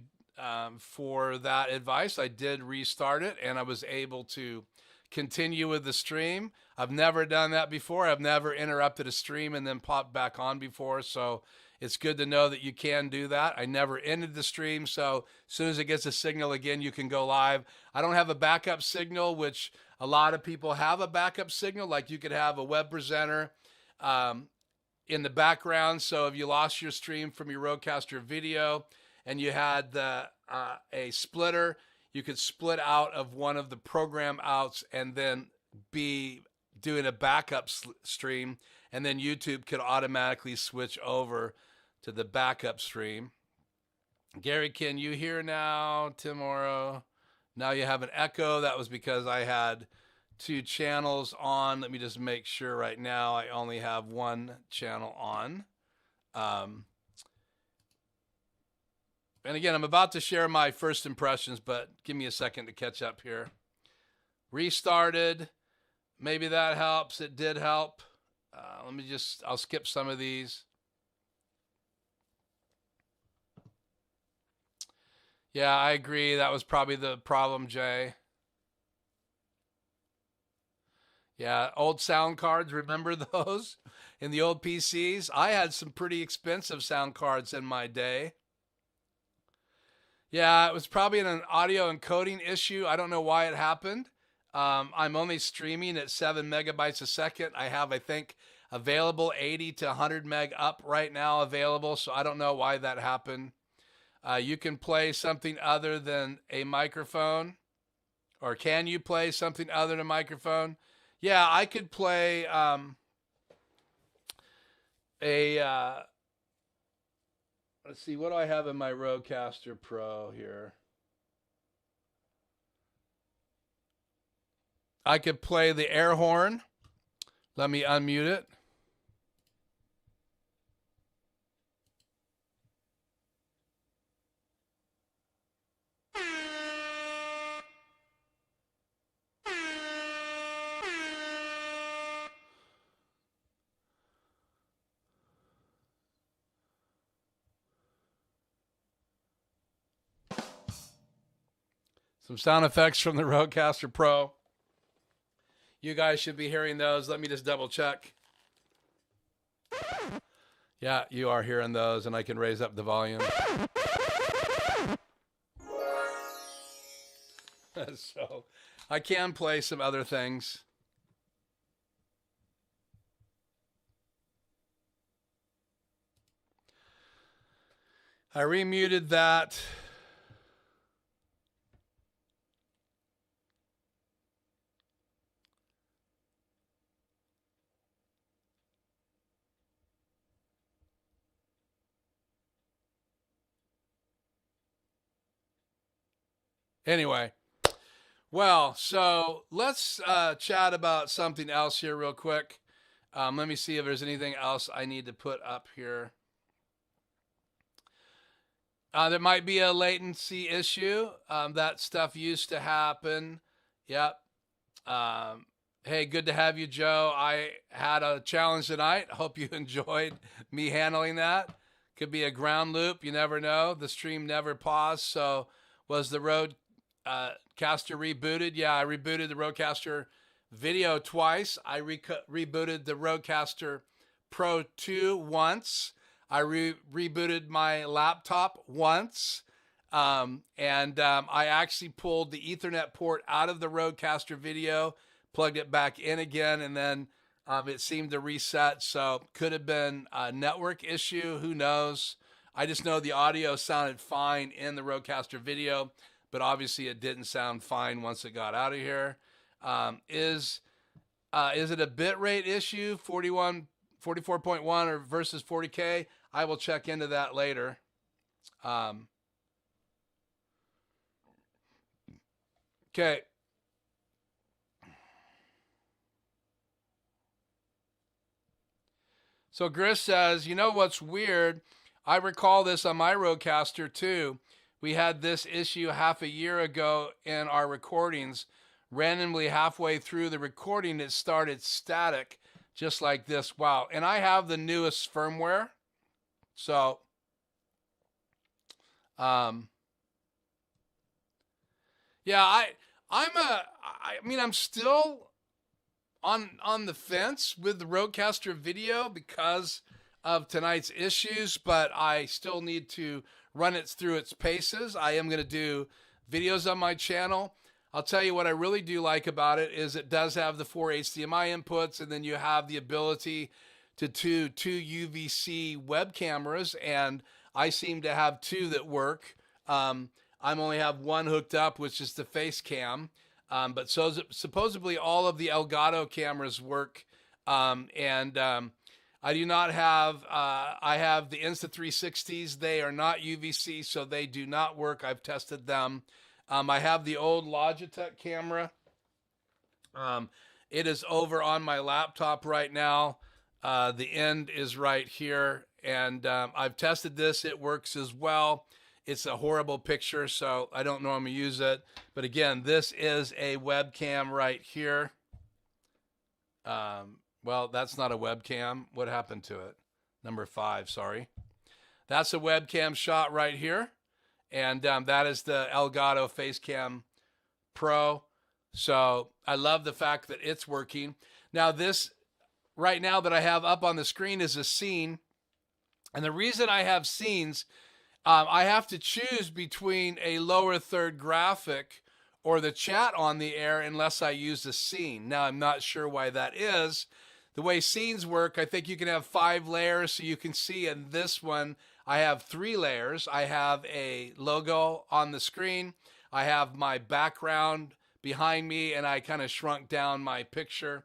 for that advice. I did restart it and I was able to continue with the stream. I've never done that before. I've never interrupted a stream and then popped back on before. So it's good to know that you can do that. I never ended the stream. So as soon as it gets a signal again, you can go live. I don't have a backup signal, which a lot of people have a backup signal. Like you could have a web presenter in the background. So if you lost your stream from your Rodecaster video and you had a splitter, you could split out of one of the program outs and then be doing a backup stream, and then YouTube could automatically switch over to the backup stream. Gary, can you hear now? Tomorrow. Now you have an echo. That was because I had 2 channels on. Let me just make sure right now I only have 1 channel on. And again, I'm about to share my first impressions, but give me a second to catch up here. Restarted. Maybe that helps. It did help. I'll skip some of these. Yeah, I agree. That was probably the problem, Jay. Yeah, old sound cards. Remember those in the old PCs? I had some pretty expensive sound cards in my day. Yeah, it was probably an audio encoding issue. I don't know why it happened. I'm only streaming at 7 megabytes a second. I have, I think, available 80 to 100 meg up right now available. So I don't know why that happened. You can play something other than a microphone, or can you play something other than a microphone? Yeah, I could play let's see, what do I have in my Rodecaster Pro here? I could play the air horn. Let me unmute it. Some sound effects from the Rodecaster Pro. You guys should be hearing those. Let me just double check. Yeah, you are hearing those, and I can raise up the volume. So I can play some other things. I remuted that. Anyway, well, so let's chat about something else here real quick. Let me see if there's anything else I need to put up here. There might be a latency issue. That stuff used to happen. Yep. Hey, good to have you, Joe. I had a challenge tonight. Hope you enjoyed me handling that. Could be a ground loop. You never know. The stream never paused. So was the Rodecaster rebooted? Yeah, I rebooted the Rodecaster Video twice. I rebooted the Rodecaster Pro II once. I rebooted my laptop once. I actually pulled the Ethernet port out of the Rodecaster Video, plugged it back in again, and then it seemed to reset. So could have been a network issue. Who knows? I just know the audio sounded fine in the Rodecaster Video, but obviously it didn't sound fine once it got out of here. Is it a bitrate issue, 44.1 or versus 40K? I will check into that later. Okay. So Gris says, you know what's weird? I recall this on my Rodecaster too. We had this issue half a year ago in our recordings. Randomly halfway through the recording, it started static, just like this. Wow. And I have the newest firmware. So, yeah, I'm still on the fence with the Rodecaster Video because of tonight's issues, but I still need to run it through its paces. I am going to do videos on my channel. I'll tell you what I really do like about it is it does have the 4 HDMI inputs, and then you have the ability to do two UVC web cameras, and I seem to have two that work. I only have one hooked up, which is the face cam. But so supposedly all of the Elgato cameras work. I do not have, I have the Insta360s. They are not UVC, so they do not work. I've tested them. I have the old Logitech camera. It is over on my laptop right now. The end is right here. And I've tested this. It works as well. It's a horrible picture, so I don't normally use it. But again, this is a webcam right here. Well, that's not a webcam. What happened to it? Number 5, sorry. That's a webcam shot right here. And that is the Elgato Facecam Pro. So I love the fact that it's working. Now this, right now that I have up on the screen is a scene. And the reason I have scenes, I have to choose between a lower third graphic or the chat on the air unless I use a scene. Now, I'm not sure why that is. The way scenes work, I think you can have 5 layers. So you can see in this one, I have 3 layers. I have a logo on the screen. I have my background behind me, and I kind of shrunk down my picture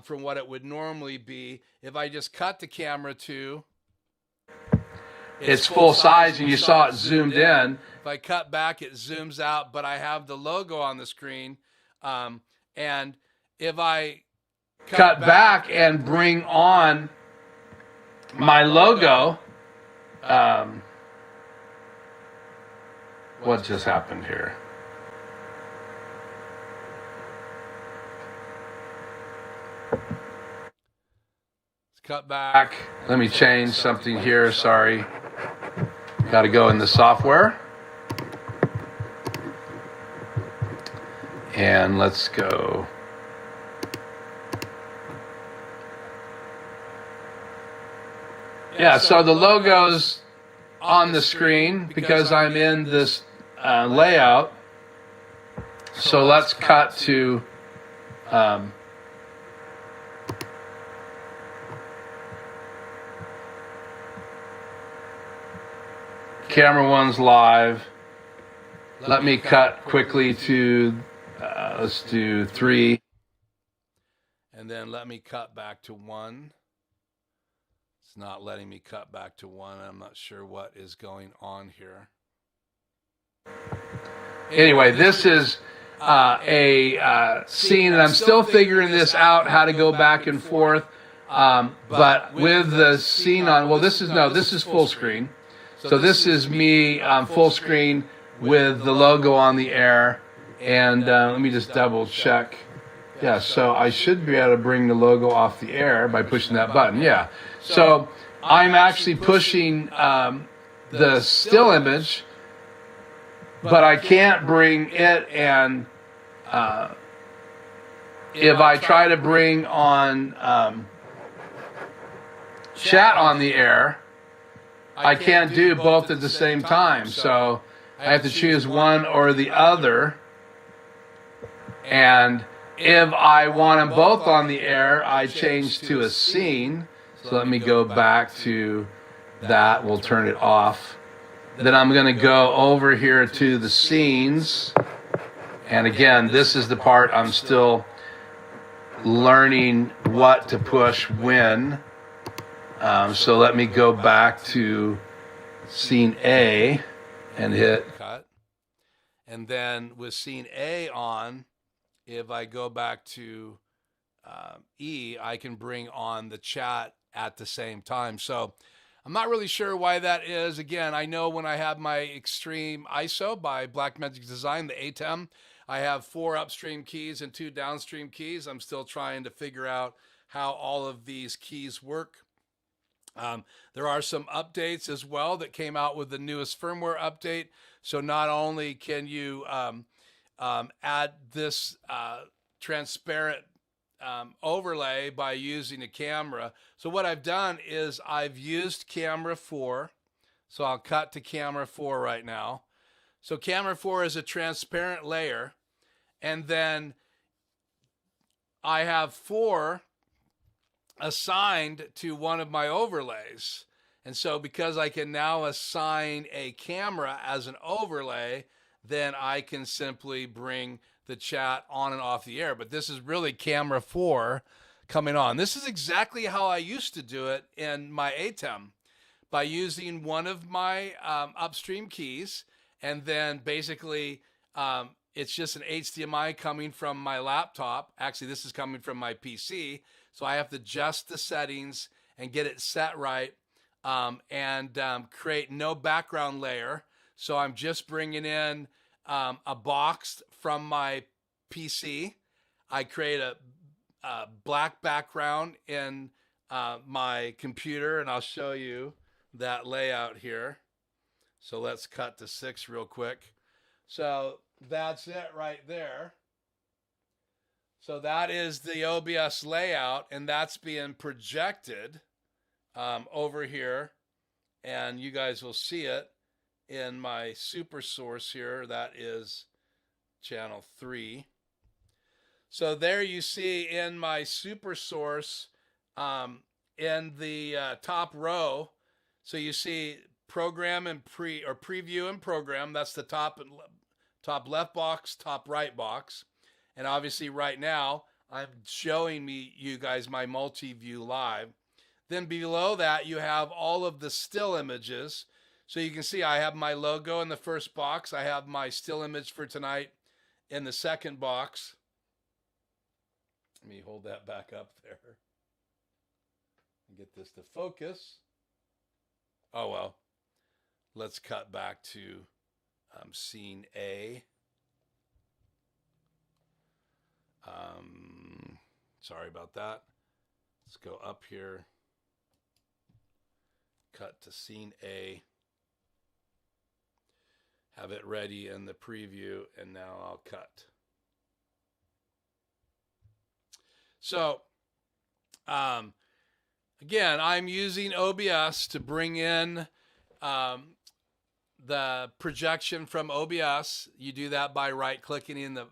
from what it would normally be. If I just cut the camera to it's full size, and you saw it zoomed in. If I cut back, it zooms out, but I have the logo on the screen. And if I cut back and bring on my logo, what just happened here? Let's cut back. Let me change something here, sorry. Got to go in the software. And let's go. Yeah, so the logo's on the screen because I'm in this layout. So let's cut to camera 1's live. Let me cut quickly to, let's do 3. And then let me cut back to 1. It's not letting me cut back to 1. I'm not sure what is going on here. Anyway, this is a scene, and I'm still figuring this out, how to go back and forth. But with the scene on, well, this is full screen. So this is me full screen with the logo on the air. And let me just double check. Yeah, so I should be able to bring the logo off the air by pushing that button. Yeah. So I'm actually pushing the still image, but I can't bring it. And if I try to bring on chat on the air, I can't do both at the same time. So I have to choose one or the other. And if I want them both on the air, I change to a scene. So let me go back to that. We'll turn it off. Then I'm going to go over here to the scenes. And again, this is the part I'm still learning what to push when. So let me go back to scene A and hit cut. And then with scene A on, if I go back to E, I can bring on the chat at the same time. So I'm not really sure why that is. Again, I know when I have my Extreme ISO by Blackmagic Design, the ATEM, I have 4 upstream keys and 2 downstream keys. I'm still trying to figure out how all of these keys work. There are some updates as well that came out with the newest firmware update. So not only can you add this transparent overlay by using a camera. So what I've done is I've used camera 4. So I'll cut to camera 4 right now. So camera 4 is a transparent layer. And then I have 4 assigned to one of my overlays. And so because I can now assign a camera as an overlay, then I can simply bring the chat on and off the air. But this is really camera 4 coming on. This is exactly how I used to do it in my ATEM, by using one of my upstream keys, and then basically it's just an HDMI coming from my laptop. Actually, this is coming from my PC. So I have to adjust the settings and get it set right, and create no background layer. So I'm just bringing in a box from my PC. I create a black background in my computer, and I'll show you that layout here. So let's cut to 6 real quick. So that's it right there. So that is the OBS layout, and that's being projected over here, and you guys will see it in my super source here. That is channel 3. So there you see in my super source, in the top row, so you see program and preview and program. That's the top left box, top right box. And obviously right now I'm showing you guys my multi-view live. Then below that you have all of the still images. So you can see I have my logo in the first box. I have my still image for tonight in the second box. Let me hold that back up there and get this to focus. Oh well, let's cut back to scene A. Sorry about that. Let's go up here, cut to scene A, have it ready in the preview, and now I'll cut. So again, I'm using OBS to bring in the projection from OBS. You do that by right-clicking in the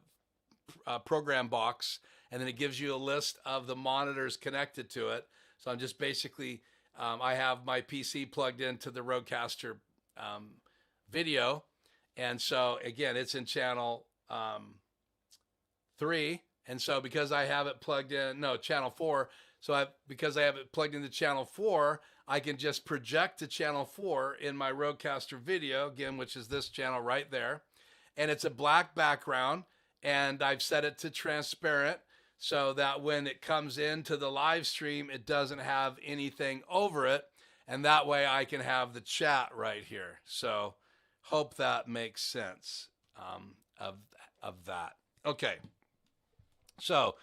program box, and then it gives you a list of the monitors connected to it. So I'm just basically, I have my PC plugged into the Rodecaster video, and so again, it's in channel 3, and so because I have it plugged in, no, channel 4, so because I have it plugged into channel 4, I can just project to channel 4 in my Rodecaster video, again, which is this channel right there, and it's a black background, and I've set it to transparent so that when it comes into the live stream, it doesn't have anything over it, and that way I can have the chat right here. So hope that makes sense of that. Okay, so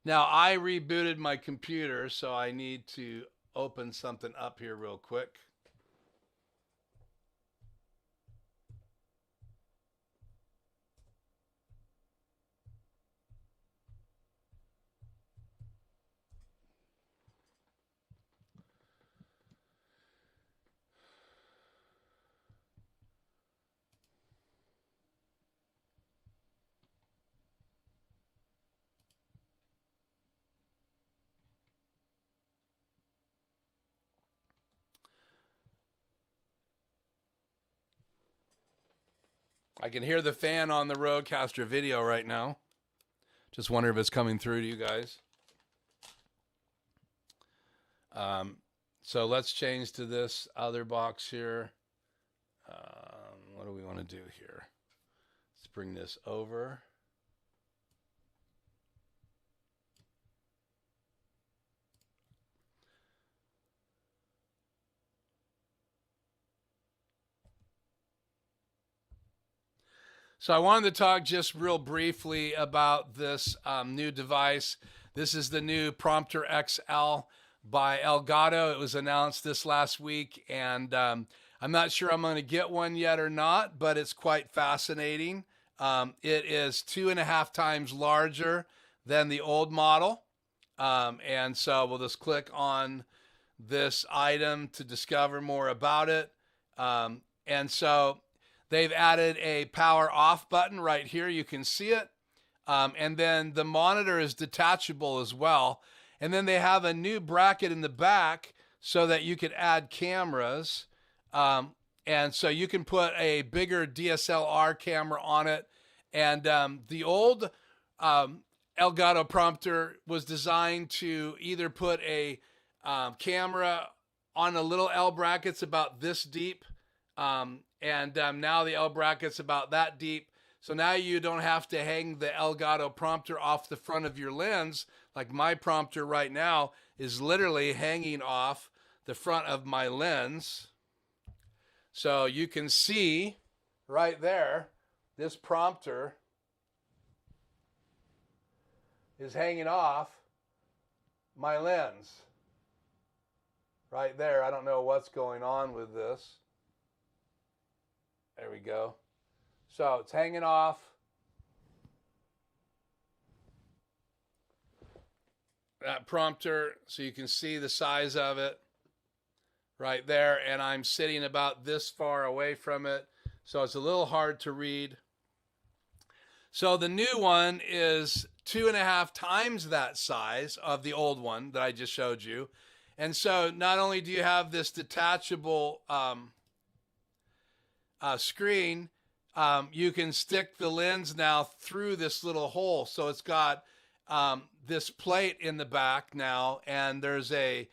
now I rebooted my computer, so I need to open something up here real quick. I can hear the fan on the Rodecaster video right now. Just wonder if it's coming through to you guys. So let's change to this other box here. What do we want to do here? Let's bring this over. So I wanted to talk just real briefly about this new device. This is the new Prompter XL by Elgato. It was announced this last week, and I'm not sure I'm going to get one yet or not, but it's quite fascinating. It is 2.5 times larger than the old model. And so we'll just click on this item to discover more about it. And so they've added a power off button right here. You can see it. And then the monitor is detachable as well. And then they have a new bracket in the back so that you could add cameras. And so you can put a bigger DSLR camera on it. And the old Elgato Prompter was designed to either put a camera on a little L brackets about this deep. And now the L bracket's about that deep. So now you don't have to hang the Elgato Prompter off the front of your lens. Like my prompter right now is literally hanging off the front of my lens. So you can see right there, this prompter is hanging off my lens. Right there. I don't know what's going on with this. There we go. So it's hanging off. That prompter, so you can see the size of it right there. And I'm sitting about this far away from it, so it's a little hard to read. So the new one is 2.5 times that size of the old one that I just showed you. And so not only do you have this detachable screen, you can stick the lens now through this little hole. So it's got this plate in the back now, and there's a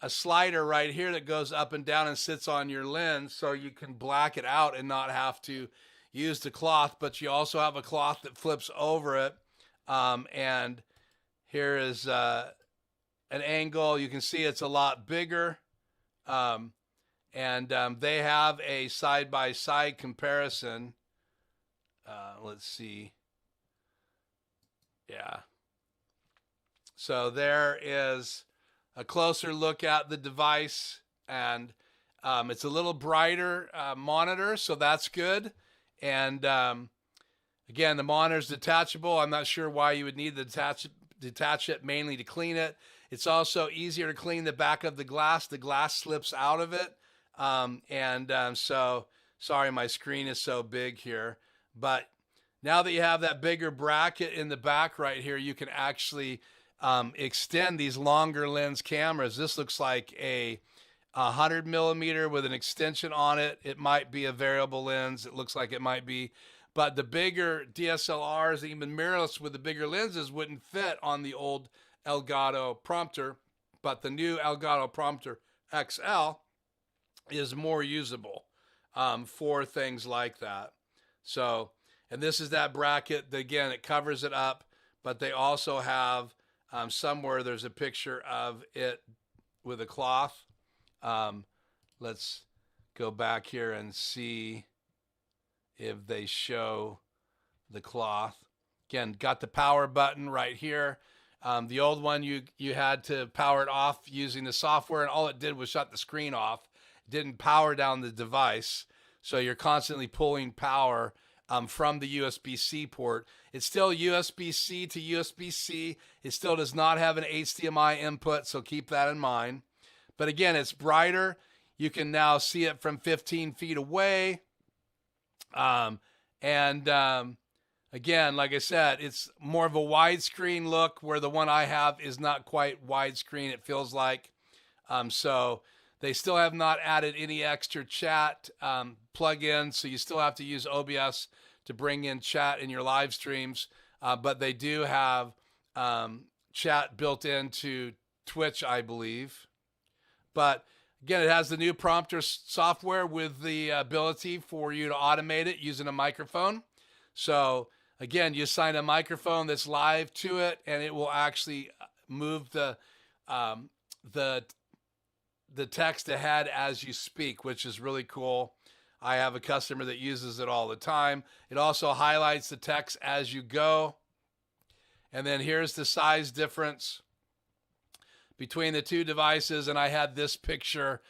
slider right here that goes up and down and sits on your lens, so you can black it out and not have to use the cloth. But you also have a cloth that flips over it. And here is an angle. You can see it's a lot bigger. And they have a side-by-side comparison. Let's see. Yeah. So there is a closer look at the device, and it's a little brighter monitor, so that's good. And again, the monitor's detachable. I'm not sure why you would need to detach it, mainly to clean it. It's also easier to clean the back of the glass. The glass slips out of it. So, sorry, my screen is so big here. But now that you have that bigger bracket in the back right here, you can actually extend these longer lens cameras. This looks like a 100 millimeter with an extension on it. It might be a variable lens. It looks like it might be. But the bigger DSLRs, even mirrorless with the bigger lenses, wouldn't fit on the old Elgato Prompter. But the new Elgato Prompter XL is more usable for things like that. So, and this is that bracket. Again, it covers it up, but they also have somewhere there's a picture of it with a cloth. Let's go back here and see if they show the cloth. Again, got the power button right here. The old one, you had to power it off using the software, and all it did was shut the screen off. It didn't power down the device, so you're constantly pulling power from the USB-C port. It's still USB-C to USB-C. It still does not have an HDMI input, so keep that in mind. But again, it's brighter. You can now see it from 15 feet away. Again, like I said, it's more of a widescreen look, where the one I have is not quite widescreen, it feels like. So they still have not added any extra chat plugins, so you still have to use OBS to bring in chat in your live streams. But they do have chat built into Twitch, I believe. But again, it has the new prompter software with the ability for you to automate it using a microphone. So again, you assign a microphone that's live to it, and it will actually move um, the text ahead as you speak, which is really cool. I have a customer that uses it all the time. It also highlights the text as you go. And then here's the size difference between the two devices. And I had this picture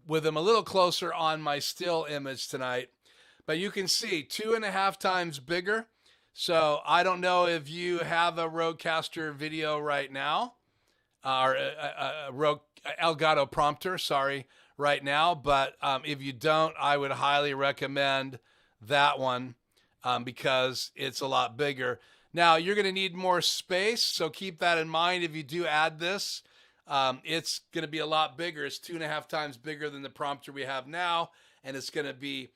with them a little closer on my still image tonight. But you can see 2.5 times bigger. So I don't know if you have a Rodecaster Video right now, or Elgato Prompter, sorry, right now. But if you don't, I would highly recommend that one because it's a lot bigger. Now, you're going to need more space, so keep that in mind if you do add this. It's going to be a lot bigger. It's 2.5 times bigger than the prompter we have now, and it's going to be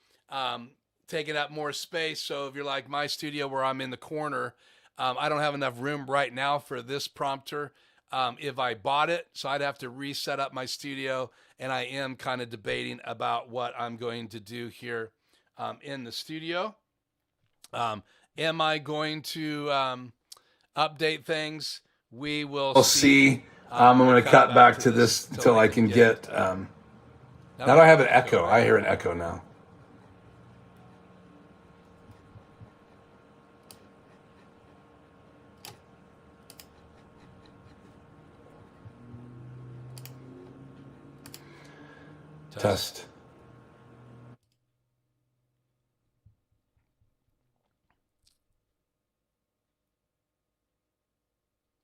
taking up more space. So if you're like my studio where I'm in the corner, I don't have enough room right now for this prompter if I bought it. So I'd have to reset up my studio, and I am kind of debating about what I'm going to do here in the studio. Am I going to update things? We will see. I'm going to cut back to this until I can get... now I have an echo. I hear an echo now. Test.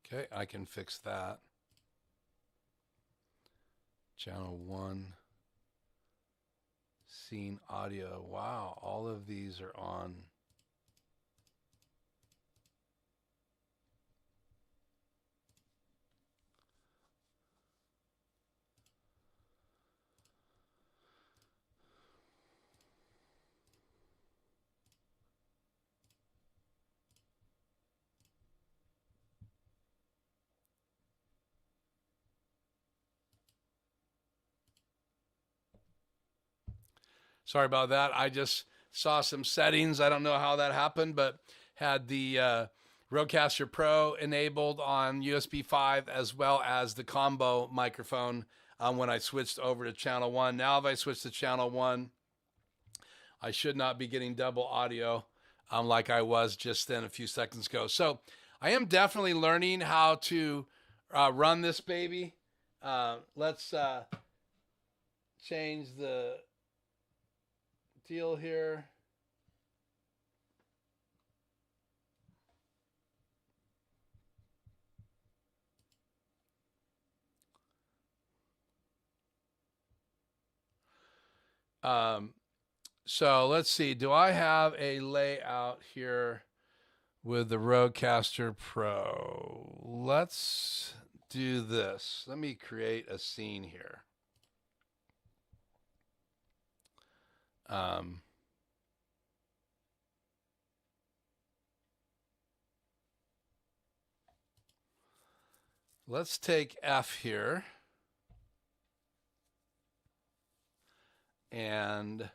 Okay, I can fix that. Channel 1. Scene audio. Wow, all of these are on. Sorry about that. I just saw some settings. I don't know how that happened, but had the Rodecaster Pro enabled on USB 5 as well as the combo microphone when I switched over to channel 1. Now if I switch to channel 1, I should not be getting double audio like I was just then a few seconds ago. So I am definitely learning how to run this baby. Let's change the deal here. So let's see. Do I have a layout here with the Rodecaster Pro? Let's do this. Let me create a scene here. Let's take F here. And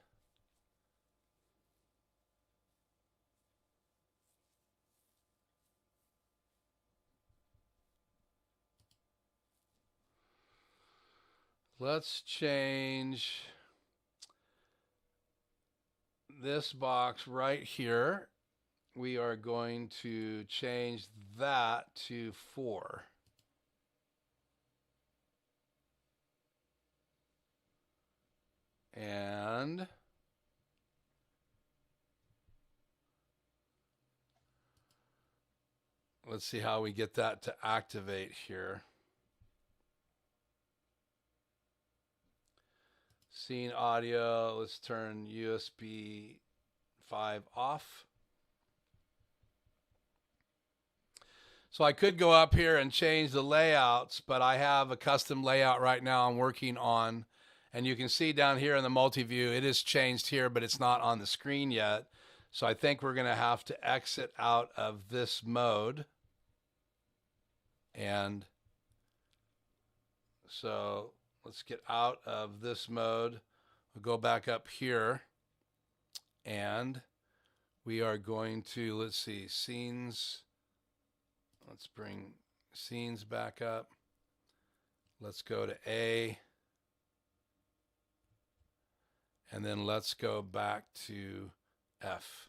let's change this box right here. We are going to change that to 4. And let's see how we get that to activate here. Scene audio, let's turn USB 5 off. So I could go up here and change the layouts, but I have a custom layout right now I'm working on. And you can see down here in the multi-view, it is changed here, but it's not on the screen yet. So I think we're going to have to exit out of this mode. And so let's get out of this mode. We'll go back up here and we are going to, let's see, scenes. Let's bring scenes back up. Let's go to A. And then let's go back to F.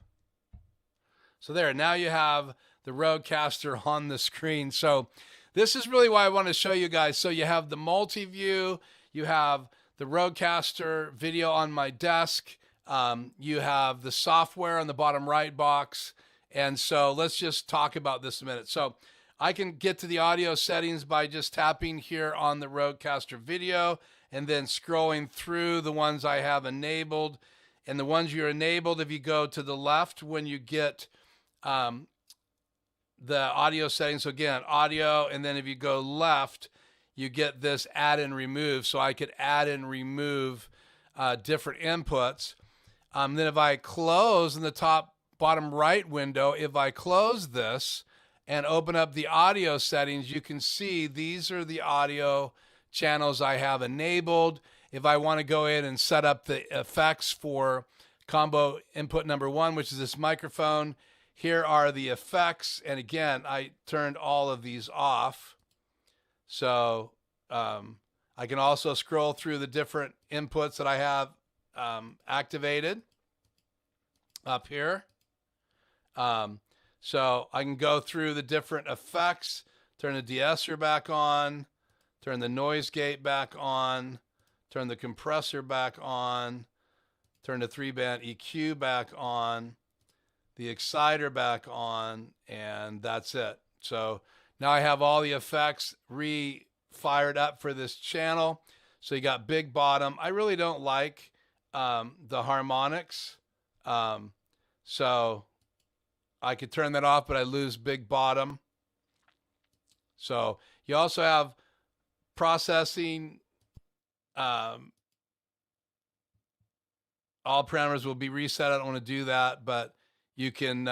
So there, now you have the Rodecaster on the screen. So this is really why I want to show you guys. So you have the multi-view, you have the Rodecaster video on my desk, you have the software on the bottom right box. And so let's just talk about this a minute. So I can get to the audio settings by just tapping here on the Rodecaster video and then scrolling through the ones I have enabled. And the ones you're enabled, if you go to the left when you get the audio settings, so again, audio, and then if you go left, you get this add and remove. So I could add and remove different inputs. Then if I close in the top bottom right window, if I close this and open up the audio settings, you can see these are the audio channels I have enabled. If I want to go in and set up the effects for combo input number 1, which is this microphone, here are the effects. And again, I turned all of these off. So I can also scroll through the different inputs that I have activated up here. So I can go through the different effects, turn the de-esser back on, turn the noise gate back on, turn the compressor back on, turn the 3-band EQ back on, the exciter back on, and that's it. So now I have all the effects fired up for this channel. So you got big bottom. I really don't like the harmonics. So I could turn that off, but I lose big bottom. So you also have processing. All parameters will be reset. I don't want to do that, but you can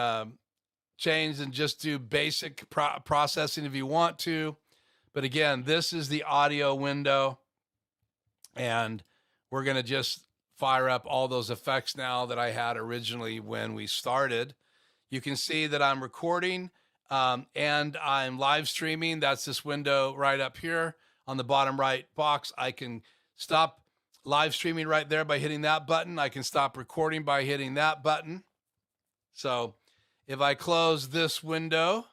change and just do basic processing if you want to. But again, this is the audio window, and we're going to just fire up all those effects now that I had originally when we started. You can see that I'm recording and I'm live streaming. That's this window right up here on the bottom right box. I can stop live streaming right there by hitting that button. I can stop recording by hitting that button. So if I close this window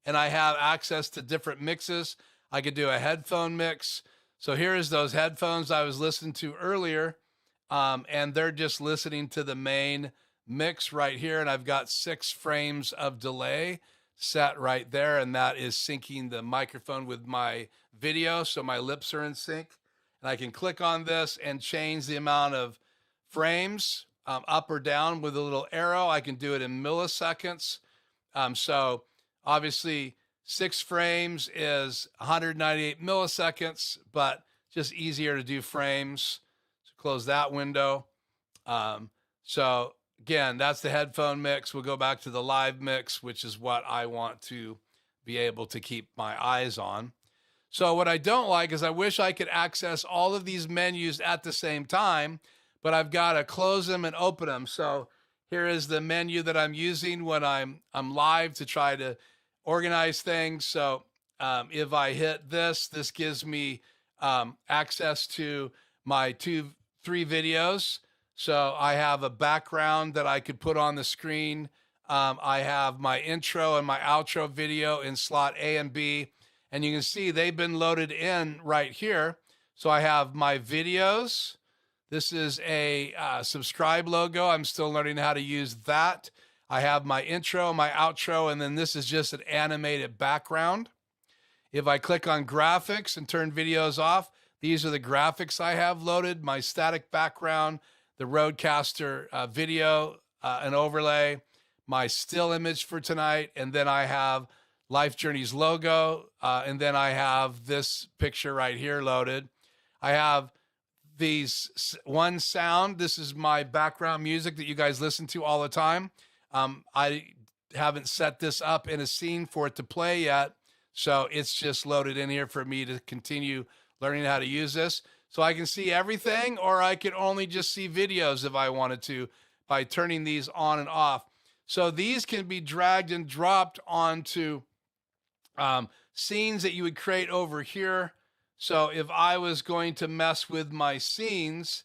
and I have access to different mixes, I could do a headphone mix. So here's those headphones I was listening to earlier, and they're just listening to the main mix right here. And I've got 6 frames of delay set right there, and that is syncing the microphone with my video. So my lips are in sync. And I can click on this and change the amount of frames up or down with a little arrow. I can do it in milliseconds. So obviously 6 frames is 198 milliseconds, but just easier to do frames. So close that window. So again, that's the headphone mix. We'll go back to the live mix, which is what I want to be able to keep my eyes on. So what I don't like is I wish I could access all of these menus at the same time, but I've got to close them and open them. So here is the menu that I'm using when I'm live to try to organize things. So if I hit this gives me access to my 3 videos. So I have a background that I could put on the screen. I have my intro and my outro video in slot A and B. And you can see they've been loaded in right here. So I have my videos. This is a subscribe logo. I'm still learning how to use that. I have my intro, my outro, and then this is just an animated background. If I click on graphics and turn videos off, these are the graphics I have loaded, my static background, the Rodecaster video, an overlay, my still image for tonight, and then I have Life Journey's logo, and then I have this picture right here loaded. I have these one sound. This is my background music that you guys listen to all the time. I haven't set this up in a scene for it to play yet, so it's just loaded in here for me to continue learning how to use this. So I can see everything, or I could only just see videos if I wanted to by turning these on and off. So these can be dragged and dropped onto scenes that you would create over here. So if I was going to mess with my scenes,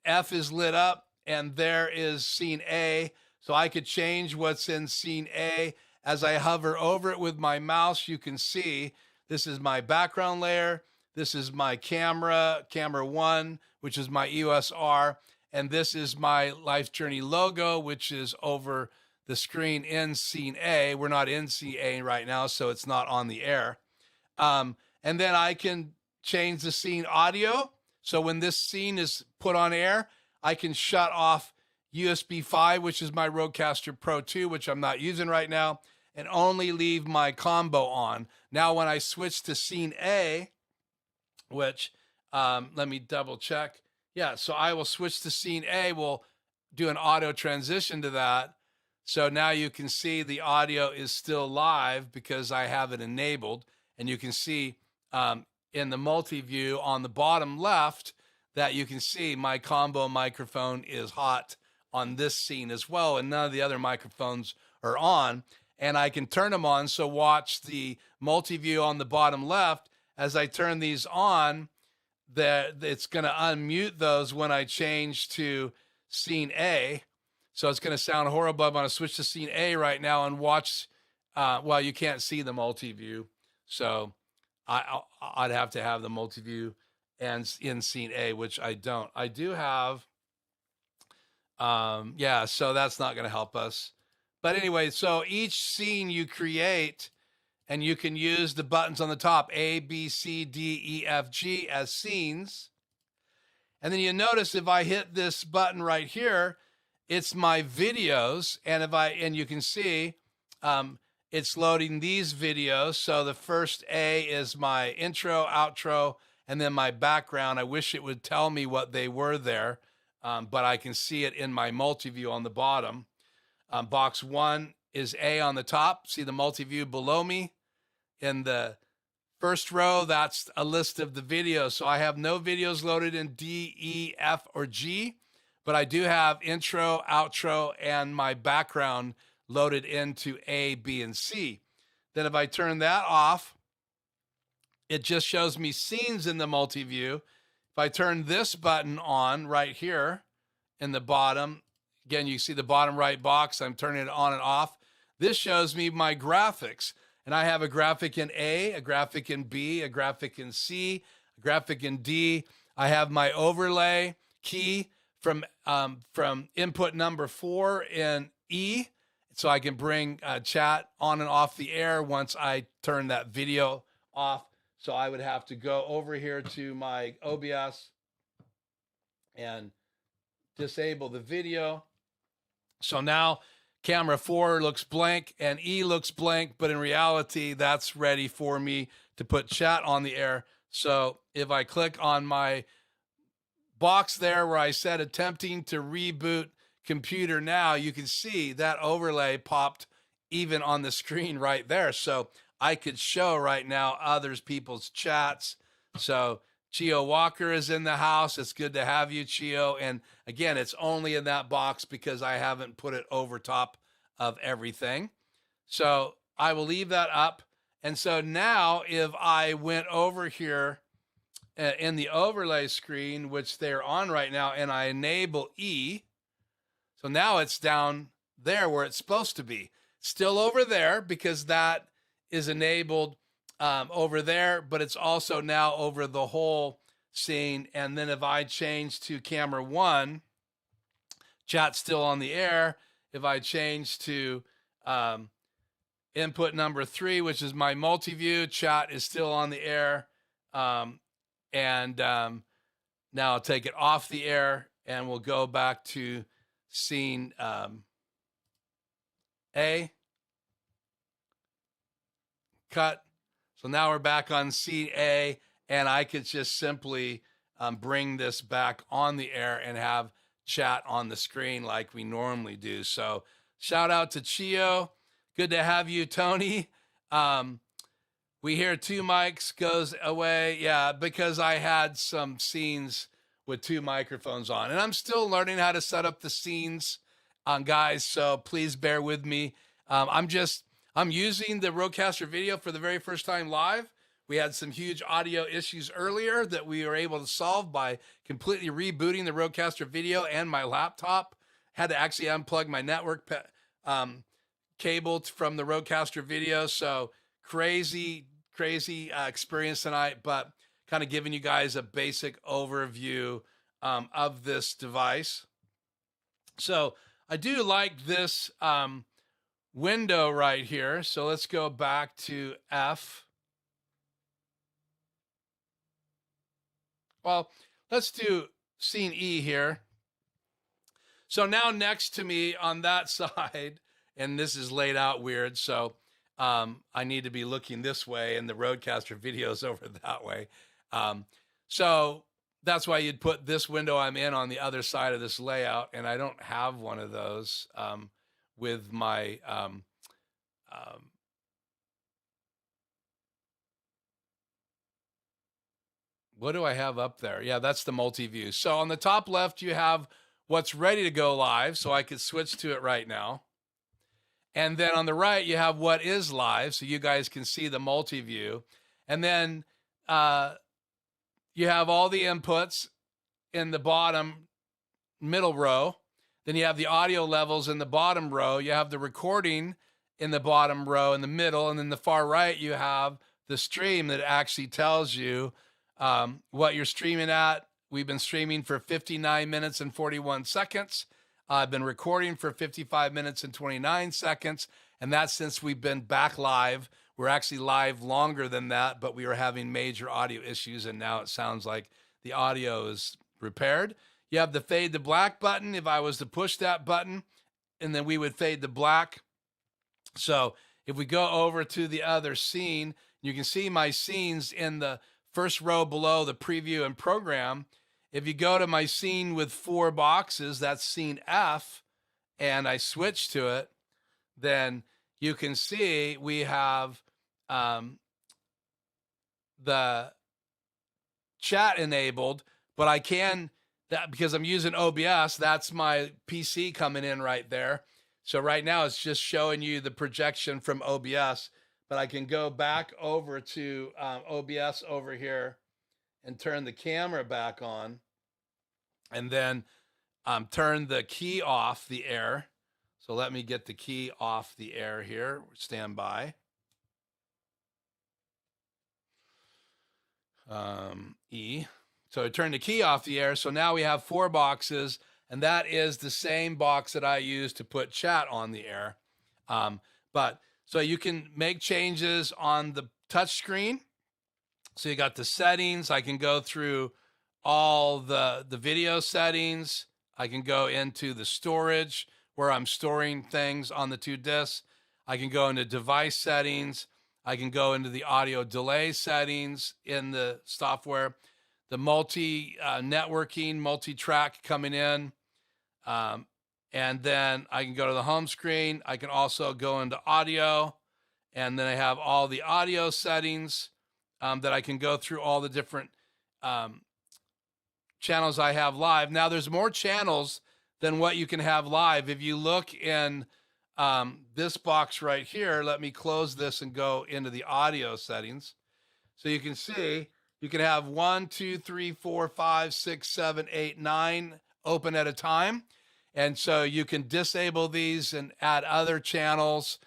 F is lit up and there is scene A. So I could change what's in scene A. As I hover over it with my mouse, you can see this is my background layer. This is my camera 1, which is my EOS R. And this is my Life Journey logo, which is over the screen in scene A. We're not in scene A right now, so it's not on the air. And then I can change the scene audio. So when this scene is put on air, I can shut off USB 5, which is my Rodecaster Pro II, which I'm not using right now, and only leave my combo on. Now, when I switch to scene A, which, let me double check. Yeah, so I will switch to scene A. We'll do an auto transition to that. So now you can see the audio is still live because I have it enabled. And you can see in the multi-view on the bottom left that you can see my combo microphone is hot on this scene as well. And none of the other microphones are on. And I can turn them on. So watch the multi-view on the bottom left. As I turn these on, it's going to unmute those when I change to scene A. So it's going to sound horrible. I'm going to switch to scene A right now and watch. Well, you can't see the multi-view. So I'd have to have the multi-view and in scene A, which I don't. I do have, yeah, so that's not going to help us. But anyway, so each scene you create, and you can use the buttons on the top, A, B, C, D, E, F, G, as scenes. And then you notice if I hit this button right here, it's my videos. And you can see it's loading these videos. So the first A is my intro, outro, and then my background. I wish it would tell me what they were there, but I can see it in my multi-view on the bottom. Box 1 is A on the top. See the multi-view below me? In the first row, that's a list of the videos. So I have no videos loaded in D, E, F, or G, but I do have intro, outro, and my background loaded into A, B, and C. Then if I turn that off, it just shows me scenes in the multi-view. If I turn this button on right here in the bottom, again, you see the bottom right box, I'm turning it on and off. This shows me my graphics. And I have a graphic in A, a graphic in B, a graphic in C, a graphic in D. I have my overlay key from input number 4 in E, so I can bring chat on and off the air once I turn that video off. So I would have to go over here to my OBS and disable the video. So now camera 4 looks blank and E looks blank, but in reality, that's ready for me to put chat on the air. So if I click on my box there where I said attempting to reboot computer now, you can see that overlay popped even on the screen right there. So I could show right now others people's chats. So Chio Walker is in the house. It's good to have you, Chio. And again, it's only in that box because I haven't put it over top of everything. So I will leave that up. And so now if I went over here in the overlay screen, which they're on right now, and I enable E, so now it's down there where it's supposed to be. Still over there because that is enabled over there, but it's also now over the whole scene. And then if I change to camera 1, chat's still on the air. If I change to input number 3, which is my multi-view, chat is still on the air. Now I'll take it off the air and we'll go back to scene A. Cut. So now we're back on scene A, and I could just simply bring this back on the air and have chat on the screen like we normally do. So shout out to Chio. Good to have you, Tony. We hear 2 mics goes away. Yeah, because I had some scenes with 2 microphones on, and I'm still learning how to set up the scenes guys, so please bear with me. I'm using the Rodecaster Video for the very first time live. We had some huge audio issues earlier that we were able to solve by completely rebooting the Rodecaster Video and my laptop. Had to actually unplug my network cable from the Rodecaster Video. So crazy experience tonight, but kind of giving you guys a basic overview of this device. So I do like this window right here. So let's go back to F. Well, let's do scene E here. So now next to me on that side, and this is laid out weird, so I need to be looking this way and the Rodecaster Video's over that way. So that's why you'd put this window I'm in on the other side of this layout, and I don't have one of those with my what do I have up there? Yeah, that's the multi-view. So on the top left, you have what's ready to go live, so I could switch to it right now. And then on the right, you have what is live, so you guys can see the multi-view. And then you have all the inputs in the bottom middle row. Then you have the audio levels in the bottom row. You have the recording in the bottom row in the middle. And then the far right, you have the stream that actually tells you what you're streaming at. We've been streaming for 59 minutes and 41 seconds. I've been recording for 55 minutes and 29 seconds. And that's since we've been back live. We're actually live longer than that, but we were having major audio issues. And now it sounds like the audio is repaired. You have the fade to black button. If I was to push that button, and then we would fade to black. So if we go over to the other scene, you can see my scenes in the first row below the preview and program. If you go to my scene with 4 boxes, that's scene F, and I switch to it, then you can see we have the chat enabled, but I can, that because I'm using OBS, that's my PC coming in right there. So right now it's just showing you the projection from OBS, but I can go back over to OBS over here and turn the camera back on, and then turn the key off the air. So let me get the key off the air here. Stand by. E. So I turn the key off the air. So now we have 4 boxes, and that is the same box that I use to put chat on the air. So you can make changes on the touch screen. So you got the settings. I can go through all the video settings. I can go into the storage where I'm storing things on the 2 discs. I can go into device settings. I can go into the audio delay settings in the software, the multi-networking, multi-track coming in. And then I can go to the home screen. I can also go into audio, and then I have all the audio settings that I can go through all the different channels I have live. Now there's more channels than what you can have live. If you look in this box right here, let me close this and go into the audio settings. So you can see you can have 1, 2, 3, 4, 5, 6, 7, 8, 9 open at a time. And so you can disable these and add other channels.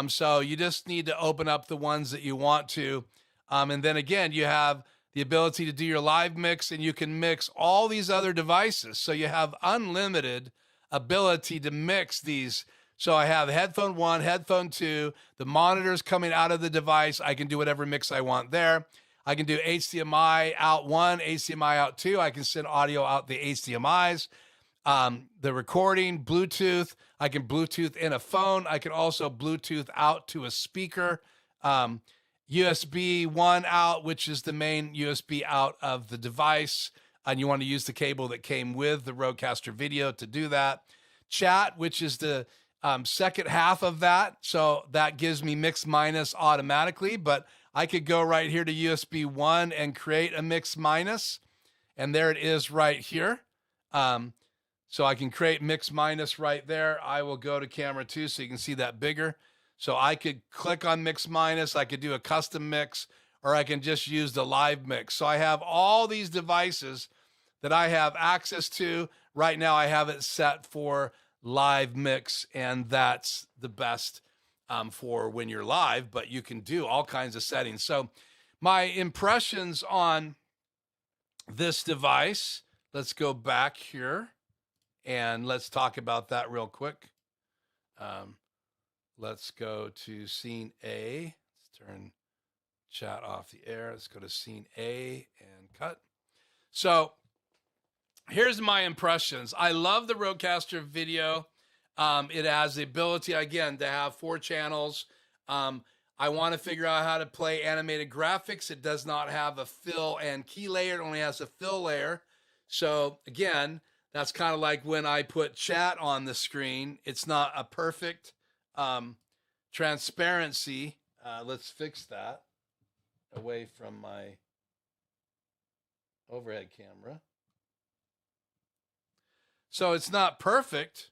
So you just need to open up the ones that you want to. And then again, you have the ability to do your live mix, and you can mix all these other devices. So you have unlimited ability to mix these. So I have headphone 1, headphone 2, the monitors coming out of the device. I can do whatever mix I want there. I can do HDMI out 1, HDMI out 2. I can send audio out the HDMIs. The recording, Bluetooth. I can Bluetooth in a phone. I can also Bluetooth out to a speaker. USB 1 out, which is the main USB out of the device. And you want to use the cable that came with the Rodecaster Video to do that. Chat, which is the second half of that. So that gives me mix minus automatically, but I could go right here to USB 1 and create a mix minus. And there it is right here. So I can create mix minus right there. I will go to camera 2 so you can see that bigger. So I could click on mix minus, I could do a custom mix, or I can just use the live mix. So I have all these devices that I have access to. Right now I have it set for live mix, and that's the best for when you're live, but you can do all kinds of settings. So my impressions on this device, let's go back here and let's talk about that real quick. Let's go to scene A. Let's turn chat off the air. Let's go to scene A and cut. So here's my impressions. I love the Rodecaster Video. It has the ability, again, to have 4 channels. I want to figure out how to play animated graphics. It does not have a fill and key layer. It only has a fill layer. So again, that's kind of like when I put chat on the screen. It's not a perfect transparency. Let's fix that away from my overhead camera. So it's not perfect.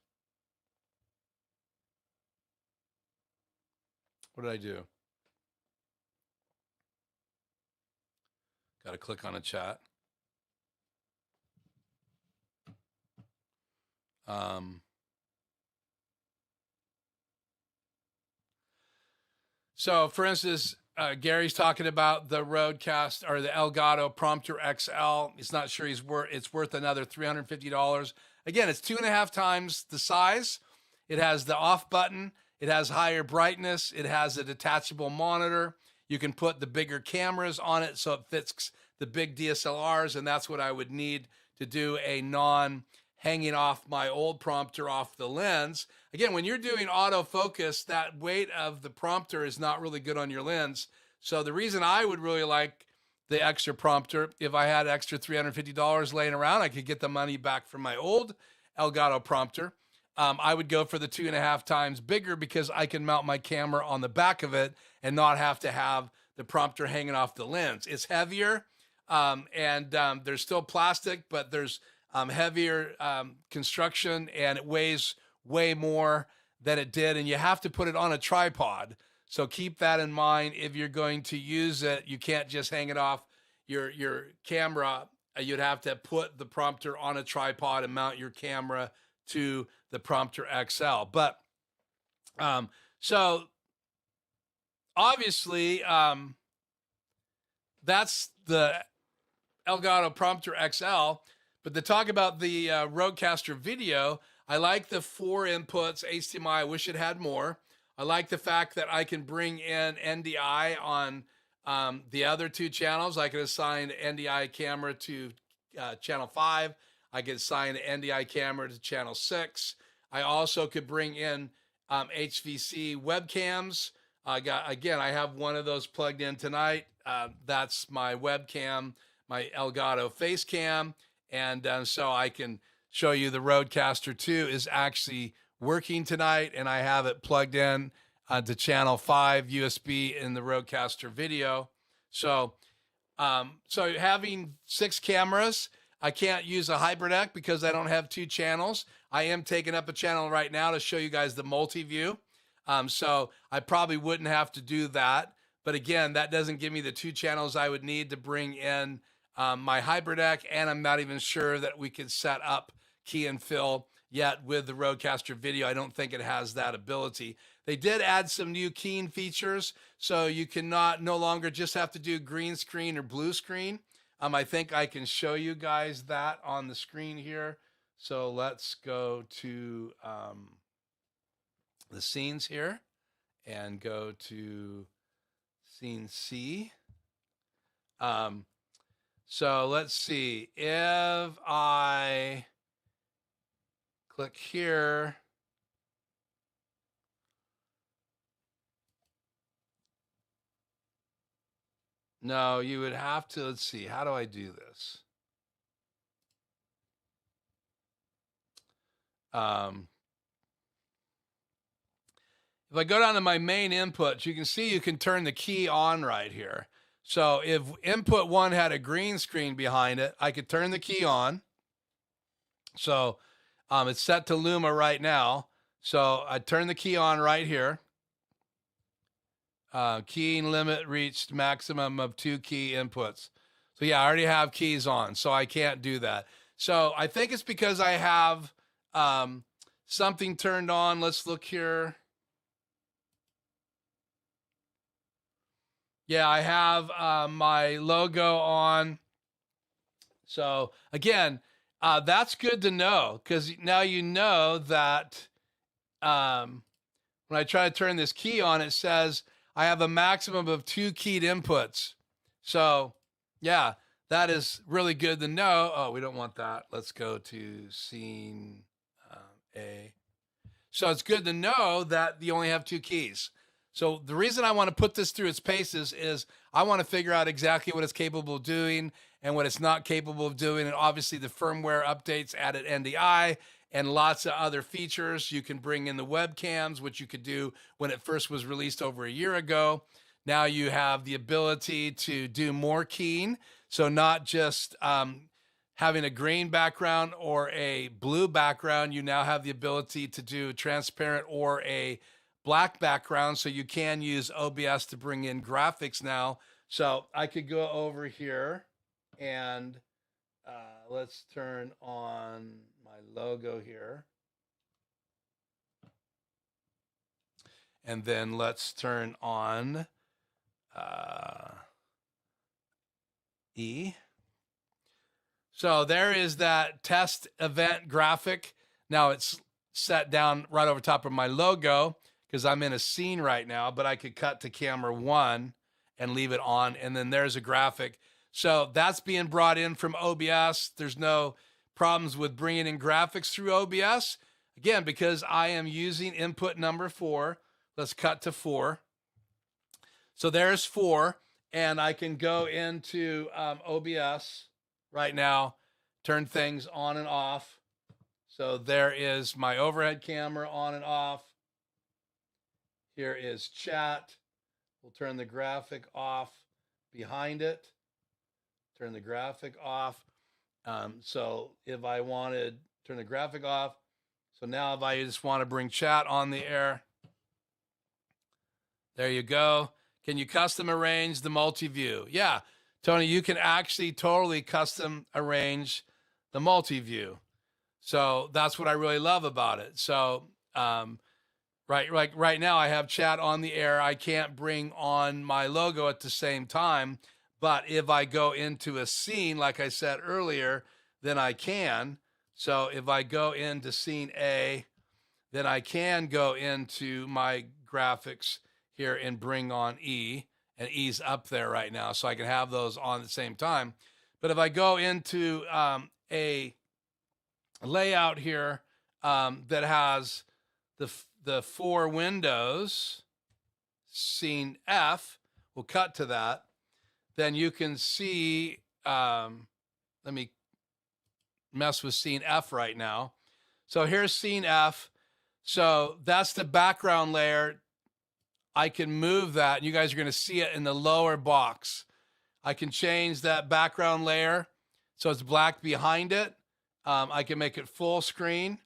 What did I do? Got to click on a chat. So for instance, Gary's talking about the Rodecaster or the Elgato Prompter XL. He's not sure it's worth another $350. Again, it's 2.5 times the size. It has the off button. It has higher brightness. It has a detachable monitor. You can put the bigger cameras on it so it fits the big DSLRs, and that's what I would need to do a hanging off my old prompter off the lens. Again, when you're doing autofocus, that weight of the prompter is not really good on your lens. So the reason I would really like the extra prompter, if I had extra $350 laying around, I could get the money back from my old Elgato prompter. I would go for the 2.5 times bigger because I can mount my camera on the back of it and not have to have the prompter hanging off the lens. It's heavier, and there's still plastic, but there's heavier construction, and it weighs way more than it did, and you have to put it on a tripod. So keep that in mind. If you're going to use it, you can't just hang it off your camera. You'd have to put the prompter on a tripod and mount your camera to the Prompter XL. But so obviously that's the Elgato Prompter XL. But to talk about the Rodecaster Video, I like the 4 inputs HDMI. I wish it had more. I like the fact that I can bring in end.I on the other 2 channels. I can assign end.I camera to channel 5. I could assign an end.I camera to channel 6. I also could bring in HVC webcams. I have one of those plugged in tonight. That's my webcam, my Elgato face cam. And so I can show you the Rodecaster 2 is actually working tonight, and I have it plugged in to channel 5 USB in the Rodecaster Video. So, so having 6 cameras, I can't use a HyperDeck because I don't have 2 channels. I am taking up a channel right now to show you guys the multi-view. So I probably wouldn't have to do that. But again, that doesn't give me the 2 channels I would need to bring in my HyperDeck, and I'm not even sure that we could set up key and fill yet with the Rodecaster Video. I don't think it has that ability. They did add some new keying features, so you no longer just have to do green screen or blue screen. I think I can show you guys that on the screen here. So let's go to the scenes here and go to scene C. So let's see, if I click here, no, you would have to, let's see, how do I do this? If I go down to my main inputs, you can see you can turn the key on right here. So if input 1 had a green screen behind it, I could turn the key on. So It's set to Luma right now. So I turn the key on right here. Keying limit reached maximum of 2 key inputs. So yeah, I already have keys on, so I can't do that. So I think it's because I have something turned on. Let's look here. Yeah, I have my logo on. So again, that's good to know, because now you know that when I try to turn this key on, it says I have a maximum of 2 keyed inputs. So yeah, that is really good to know. Oh, we don't want that. Let's go to scene A. So it's good to know that you only have 2 keys. So the reason I want to put this through its paces is I want to figure out exactly what it's capable of doing and what it's not capable of doing. And obviously the firmware updates added end.I and lots of other features. You can bring in the webcams, which you could do when it first was released over a year ago. Now you have the ability to do more keying. So not just having a green background or a blue background, you now have the ability to do transparent or a black background. So you can use OBS to bring in graphics now. So I could go over here and let's turn on my logo here. And then let's turn on E. So there is that test event graphic. Now it's set down right over top of my logo because I'm in a scene right now, but I could cut to camera 1 and leave it on. And then there's a graphic. So that's being brought in from OBS. There's no problems with bringing in graphics through OBS. Again, because I am using input number 4. Let's cut to 4. So there's 4. And I can go into OBS right now, turn things on and off. So there is my overhead camera on and off. Here is chat. We'll turn the graphic off behind it. Turn the graphic off. So if I wanted, turn the graphic off. So now if I just want to bring chat on the air, there you go. Can you custom arrange the multi-view? Yeah, Tony, you can actually totally custom arrange the multi-view. So that's what I really love about it. So right now I have chat on the air. I can't bring on my logo at the same time, but if I go into a scene, like I said earlier, then I can. So if I go into scene A, then I can go into my graphics here and bring on E, and E's up there right now, so I can have those on at the same time. But if I go into a layout here that has the 4 windows, scene F, we'll cut to that, then you can see, let me mess with scene F right now. So here's scene F. So that's the background layer. I can move that, and you guys are going to see it in the lower box. I can change that background layer so it's black behind it. I can make it full screen.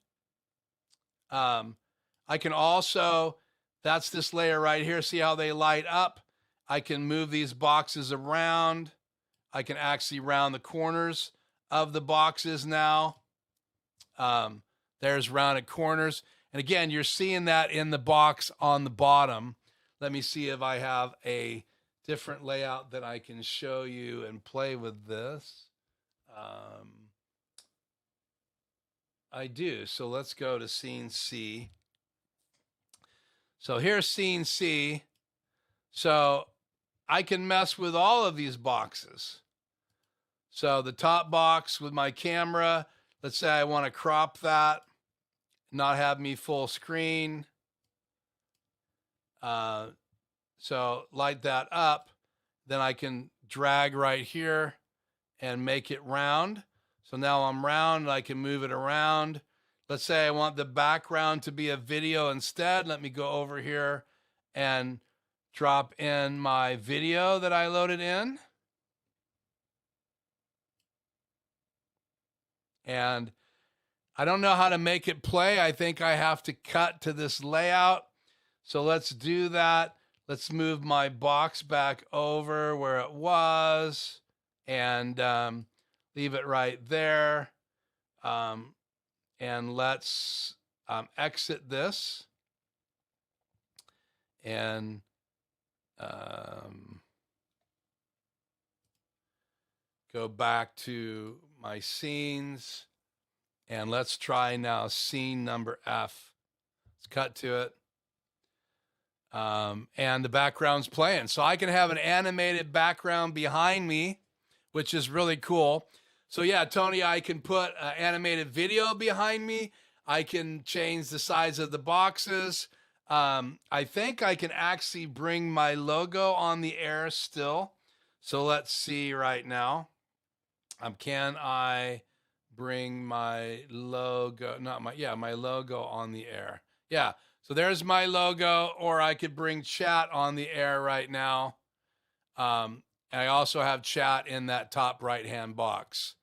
I can also, that's this layer right here. See how they light up? I can move these boxes around. I can actually round the corners of the boxes now. There's rounded corners. And again, you're seeing that in the box on the bottom. Let me see if I have a different layout that I can show you and play with this. I do. So let's go to scene C. So here's scene C. So I can mess with all of these boxes. So the top box with my camera, let's say I want to crop that, not have me full screen. So light that up, then I can drag right here and make it round. So now I'm round, I can move it around. Let's say I want the background to be a video instead. Let me go over here and drop in my video that I loaded in. And I don't know how to make it play. I think I have to cut to this layout. So let's do that. Let's move my box back over where it was and leave it right there. And let's exit this and go back to my scenes. And let's try now scene number F. Let's cut to it. And the background's playing. So I can have an animated background behind me, which is really cool. So yeah, Tony, I can put animated video behind me. I can change the size of the boxes. I think I can actually bring my logo on the air still. So let's see right now. Can I bring my logo, my logo on the air? Yeah, so there's my logo, or I could bring chat on the air right now. And I also have chat in that top right-hand box.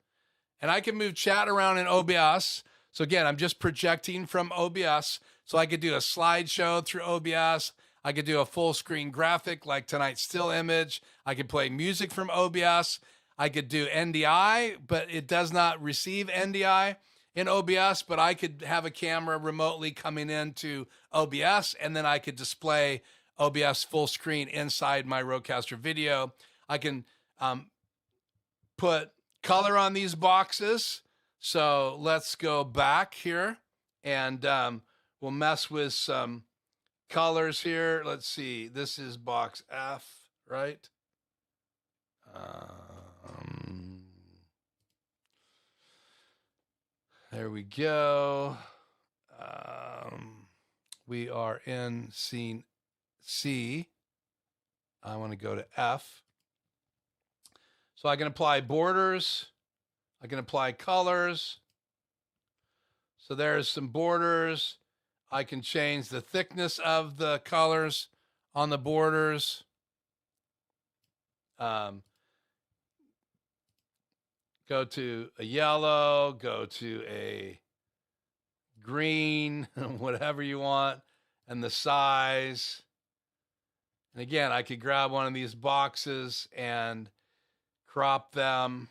And I can move chat around in OBS. So again, I'm just projecting from OBS. So I could do a slideshow through OBS. I could do a full screen graphic like tonight's still image. I could play music from OBS. I could do end.I, but it does not receive end.I in OBS, but I could have a camera remotely coming into OBS, and then I could display OBS full screen inside my Rodecaster Video. I can put color on these boxes. So let's go back here and we'll mess with some colors here. Let's see. This is box F, right? There we go. We are in scene C. I want to go to F. So I can apply borders. I can apply colors. So there's some borders. I can change the thickness of the colors on the borders. Go to a yellow, go to a green, whatever you want, and the size. And again, I could grab one of these boxes and crop them,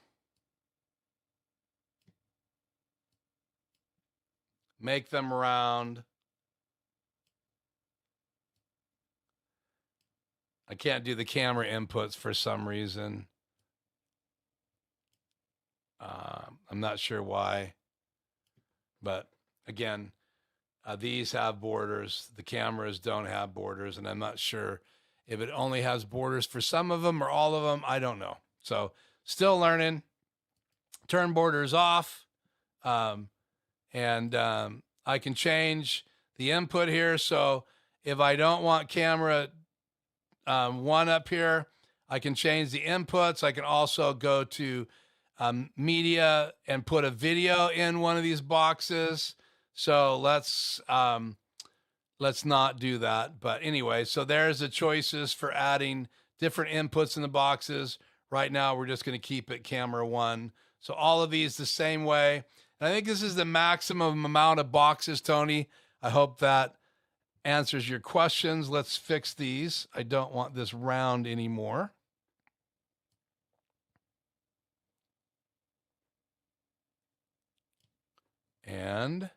make them round. I can't do the camera inputs for some reason. I'm not sure why, but again, these have borders. The cameras don't have borders, and I'm not sure if it only has borders for some of them or all of them. I don't know. So still learning. Turn borders off, and I can change the input here. So if I don't want camera 1 up here, I can change the inputs. I can also go to media and put a video in one of these boxes. So let's not do that. But anyway, so there's the choices for adding different inputs in the boxes. Right now, we're just going to keep it camera 1. So all of these the same way. And I think this is the maximum amount of boxes, Tony. I hope that answers your questions. Let's fix these. I don't want this round anymore. And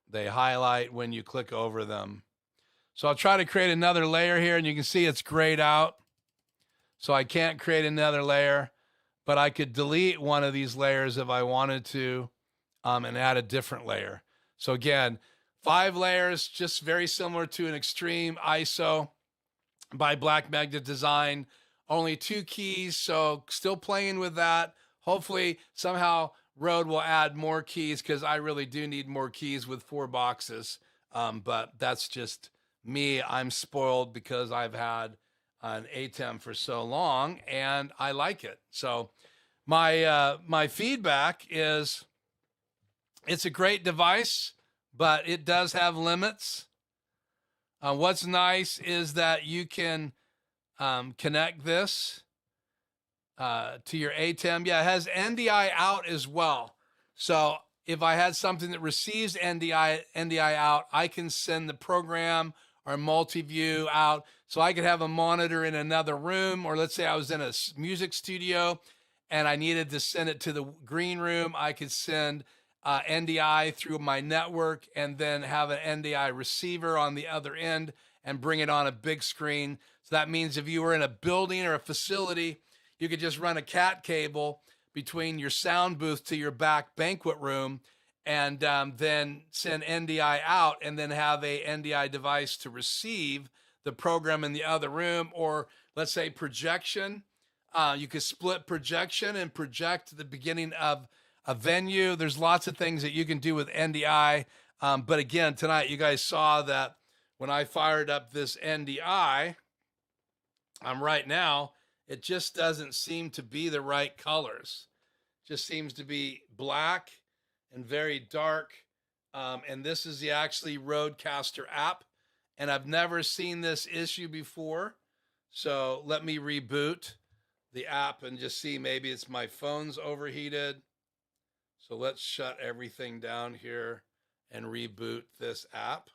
they highlight when you click over them. So I'll try to create another layer here, and you can see it's grayed out. So I can't create another layer, but I could delete one of these layers if I wanted to, and add a different layer. So again, 5 layers, just very similar to an extreme ISO by Black Magnet Design. Only 2 keys, so still playing with that. Hopefully somehow Rode will add more keys, because I really do need more keys with 4 boxes. But that's just me. I'm spoiled because I've had an ATEM for so long and I like it. So my feedback is it's a great device, but it does have limits. What's nice is that you can connect this to your ATEM. Yeah, it has end.I out as well. So if I had something that receives end.I out, I can send the program or multi-view out. So I could have a monitor in another room, or let's say I was in a music studio and I needed to send it to the green room. I could send end.I through my network and then have an end.I receiver on the other end and bring it on a big screen. So that means if you were in a building or a facility, you could just run a cat cable between your sound booth to your back banquet room, and then send end.I out, and then have a end.I device to receive the program in the other room. Or let's say projection. You could split projection and project the beginning of a venue. There's lots of things that you can do with end.I. But again, tonight you guys saw that when I fired up this end.I, right now, it just doesn't seem to be the right colors. Just seems to be black and very dark. And this is the actually Rodecaster app. And I've never seen this issue before. So let me reboot the app and just see, maybe it's my phone's overheated. So let's shut everything down here and reboot this app.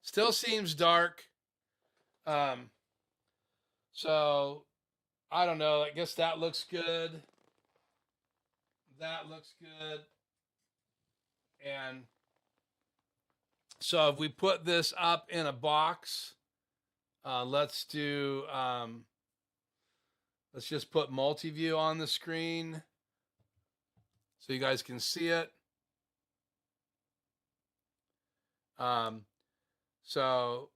Still seems dark. So I don't know. I guess that looks good. That looks good. And so if we put this up in a box, let's do, let's just put multi-view on the screen so you guys can see it. So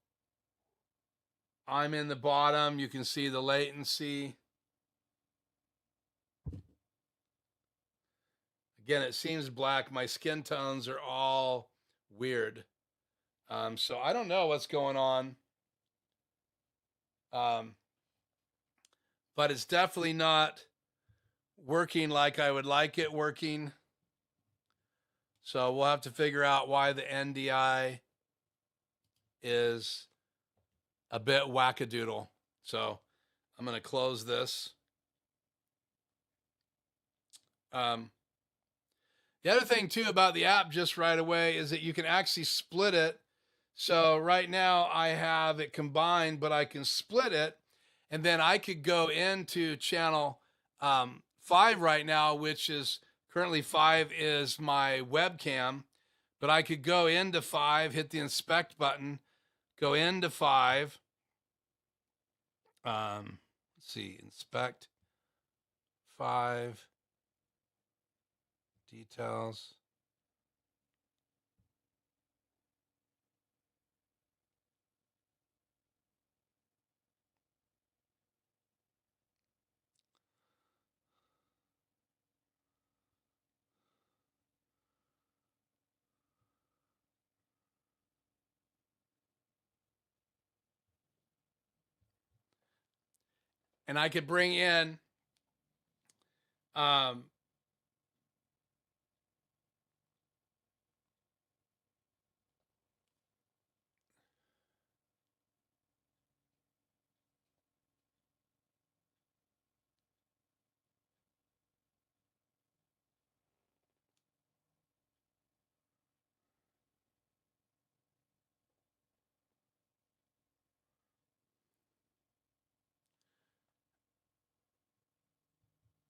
I'm in the bottom. You can see the latency. Again, it seems black. My skin tones are all weird. So I don't know what's going on. But it's definitely not working like I would like it working. So we'll have to figure out why the end.I is a bit wackadoodle. So I'm going to close this. The other thing too about the app just right away is that you can actually split it. So right now I have it combined, but I can split it, and then I could go into channel 5 right now, which is currently 5 is my webcam, but I could go into 5, hit the inspect button, go into 5. Let's see, inspect 5. Details. And I could bring in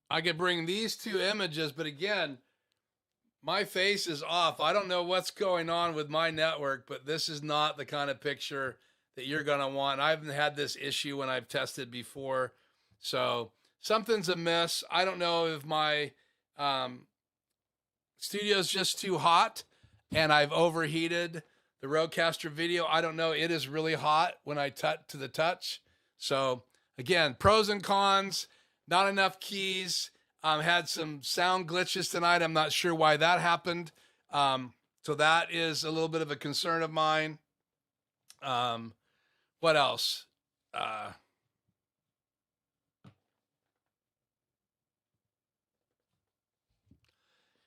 I could bring these two images, but again, my face is off. I don't know what's going on with my network, but this is not the kind of picture that you're going to want. I haven't had this issue when I've tested before. So something's amiss. I don't know if my studio's just too hot and I've overheated the Rodecaster Video. I don't know. It is really hot when I touch to the touch. So again, pros and cons. Not enough keys. Had some sound glitches tonight. I'm not sure why that happened. So that is a little bit of a concern of mine. What else?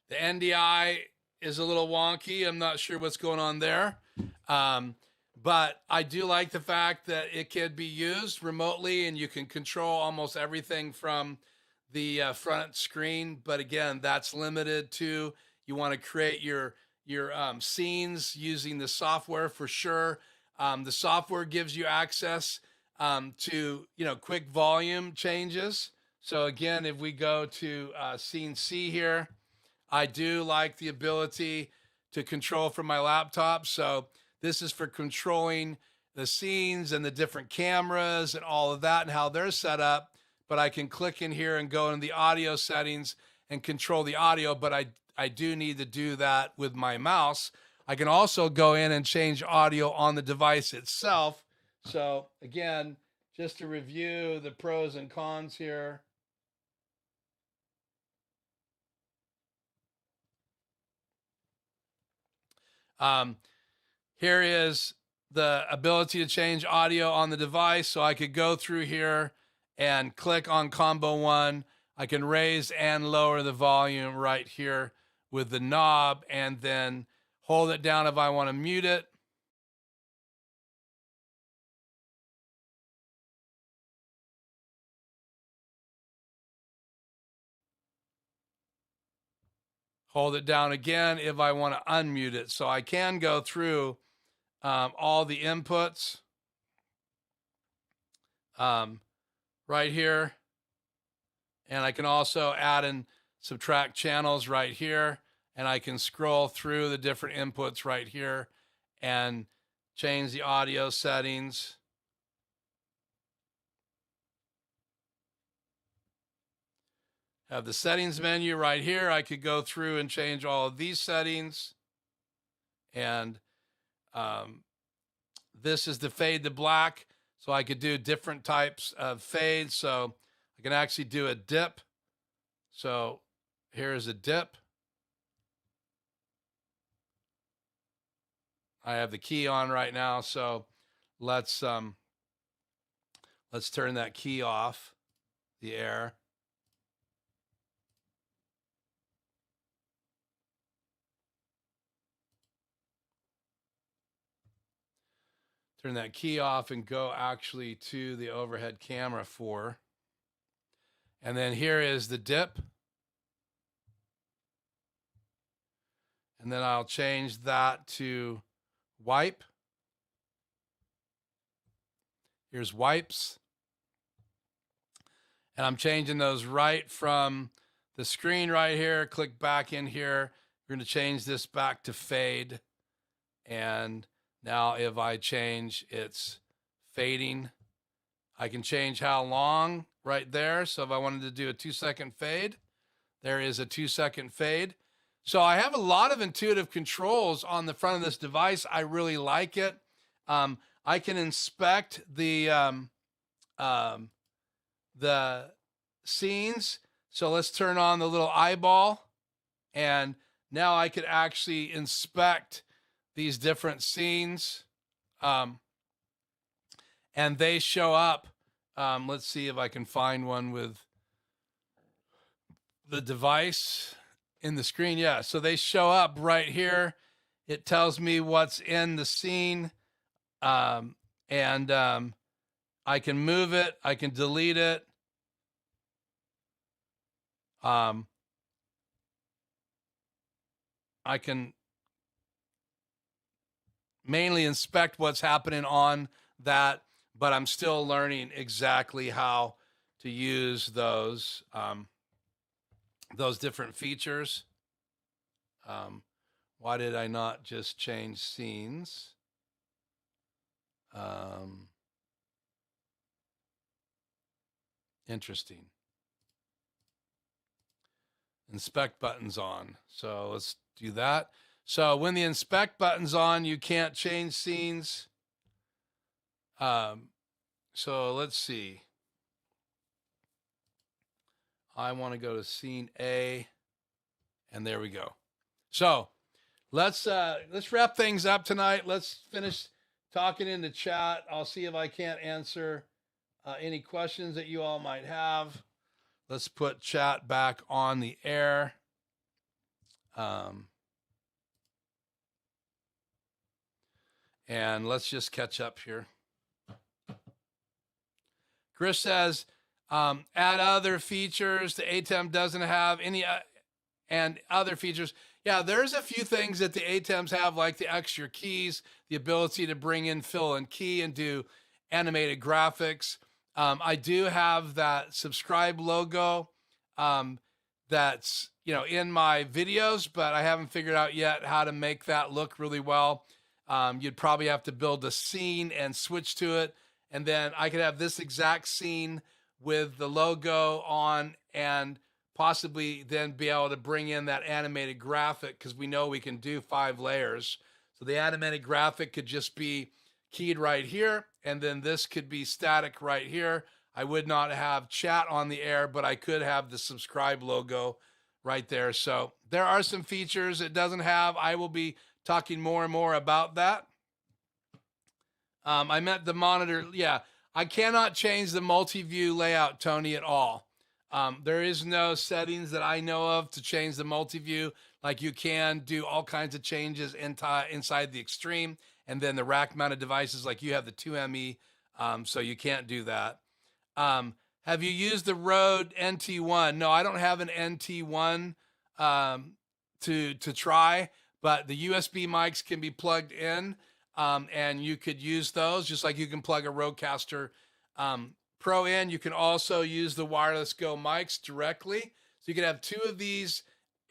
The end.I is a little wonky. I'm not sure what's going on there. But I do like the fact that it can be used remotely and you can control almost everything from the front screen. But again, that's limited to, you want to create your scenes using the software for sure. The software gives you access to, quick volume changes. So again, if we go to scene C here, I do like the ability to control from my laptop. So this is for controlling the scenes and the different cameras and all of that and how they're set up. But I can click in here and go in the audio settings and control the audio, but I do need to do that with my mouse. I can also go in and change audio on the device itself. So again, just to review the pros and cons here. Here is the ability to change audio on the device. So I could go through here and click on combo 1. I can raise and lower the volume right here with the knob and then hold it down if I want to mute it. Hold it down again if I want to unmute it. So I can go through all the inputs right here. And I can also add and subtract channels right here. And I can scroll through the different inputs right here and change the audio settings. Have the settings menu right here. I could go through and change all of these settings. And this is the fade to black. So I could do different types of fades. So I can actually do a dip. So here's a dip. I have the key on right now. So let's turn that key off, the air. Turn that key off and go actually to the overhead camera 4. And then here is the dip. And then I'll change that to wipe. Here's wipes. And I'm changing those right from the screen right here. Click back in here. We're going to change this back to fade. And now if I change, it's fading. I can change how long right there. So if I wanted to do a 2-second fade, there is a 2-second fade. So I have a lot of intuitive controls on the front of this device. I really like it. I can inspect the scenes. So let's turn on the little eyeball. And now I could actually inspect these different scenes. And they show up. Let's see if I can find one with the device in the screen. Yeah, so they show up right here. It tells me what's in the scene. I can move it. I can delete it. I can mainly inspect what's happening on that, but I'm still learning exactly how to use those different features. Why did I not just change scenes? Interesting. Inspect button's on. So let's do that. So when the inspect button's on, you can't change scenes. So let's see. I want to go to scene A, and there we go. So let's wrap things up tonight. Let's finish talking in the chat. I'll see if I can't answer any questions that you all might have. Let's put chat back on the air. And let's just catch up here. Chris says, add other features. The ATEM doesn't have any and other features. Yeah, there's a few things that the ATEMs have, like the extra keys, the ability to bring in fill and key and do animated graphics. I do have that subscribe logo that's, you know, in my videos, but I haven't figured out yet how to make that look really well. You'd probably have to build a scene and switch to it. And then I could have this exact scene with the logo on and possibly then be able to bring in that animated graphic, because we know we can do 5 layers. So the animated graphic could just be keyed right here, and then this could be static right here. I would not have chat on the air, but I could have the subscribe logo right there. So there are some features it doesn't have. I will be talking more and more about that. I meant the monitor. Yeah, I cannot change the multi-view layout, Tony, at all. There is no settings that I know of to change the multi-view. Like you can do all kinds of changes inside the Extreme, and then the rack mounted devices, like you have the 2ME, so you can't do that. Have you used the Rode NT1? No, I don't have an NT1 to try, but the USB mics can be plugged in, and you could use those just like you can plug a Rodecaster Pro in. You can also use the wireless Go mics directly. So you could have 2 of these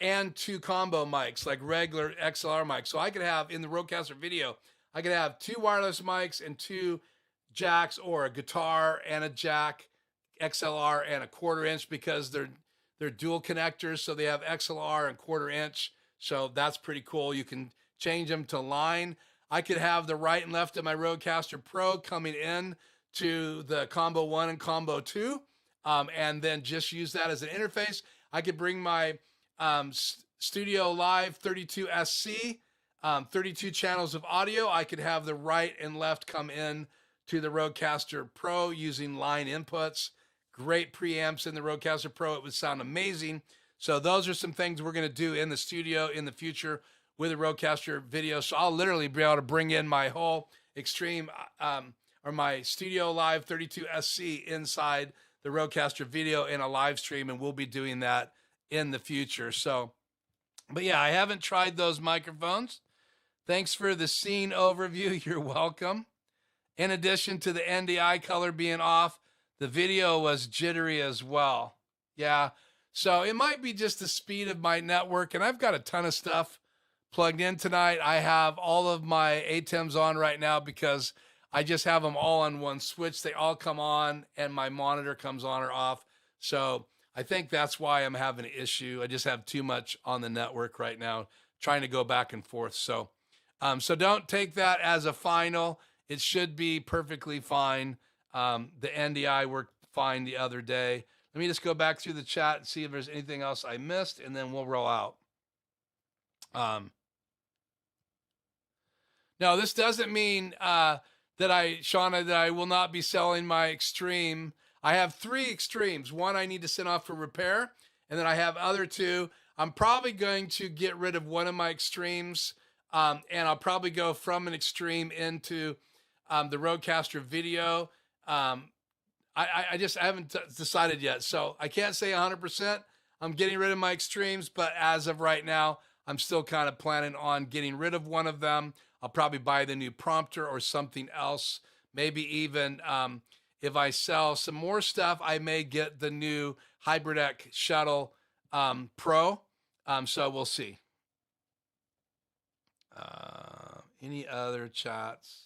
and 2 combo mics, like regular XLR mics. So I could have, in the Rodecaster Video, I could have 2 wireless mics and 2 jacks, or a guitar and a jack, XLR and a 1/4 inch, because they're dual connectors. So they have XLR and 1/4 inch. So that's pretty cool. You can change them to line. I could have the right and left of my Rodecaster Pro coming in to the Combo 1 and Combo 2, and then just use that as an interface. I could bring my Sudio Live 32 SC, 32 channels of audio. I could have the right and left come in to the Rodecaster Pro using line inputs. Great preamps in the Rodecaster Pro. It would sound amazing. So those are some things we're going to do in the studio in the future with the Rodecaster Video. So I'll literally be able to bring in my whole Extreme or my Studio Live 32 SC inside the Rodecaster Video in a live stream, and we'll be doing that in the future. So, but yeah, I haven't tried those microphones. Thanks for the scene overview. You're welcome. In addition to the end.I color being off, the video was jittery as well. Yeah, so it might be just the speed of my network, and I've got a ton of stuff plugged in tonight. I have all of my ATEMs on right now because I just have them all on one switch. They all come on, and my monitor comes on or off. So I think that's why I'm having an issue. I just have too much on the network right now, trying to go back and forth. So, so don't take that as a final. It should be perfectly fine. The end.I worked fine the other day. Let me just go back through the chat and see if there's anything else I missed, and then we'll roll out. No, this doesn't mean Shauna, that I will not be selling my Extreme. I have 3 Extremes. One I need to send off for repair, and then I have other 2. I'm probably going to get rid of one of my Extremes, and I'll probably go from an Extreme into the Rodecaster Video. I haven't decided yet, so I can't say 100%. I'm getting rid of my Extremes, but as of right now, I'm still kind of planning on getting rid of one of them. I'll probably buy the new prompter or something else. Maybe even if I sell some more stuff, I may get the new Hybridec Shuttle Pro. So we'll see. Any other chats?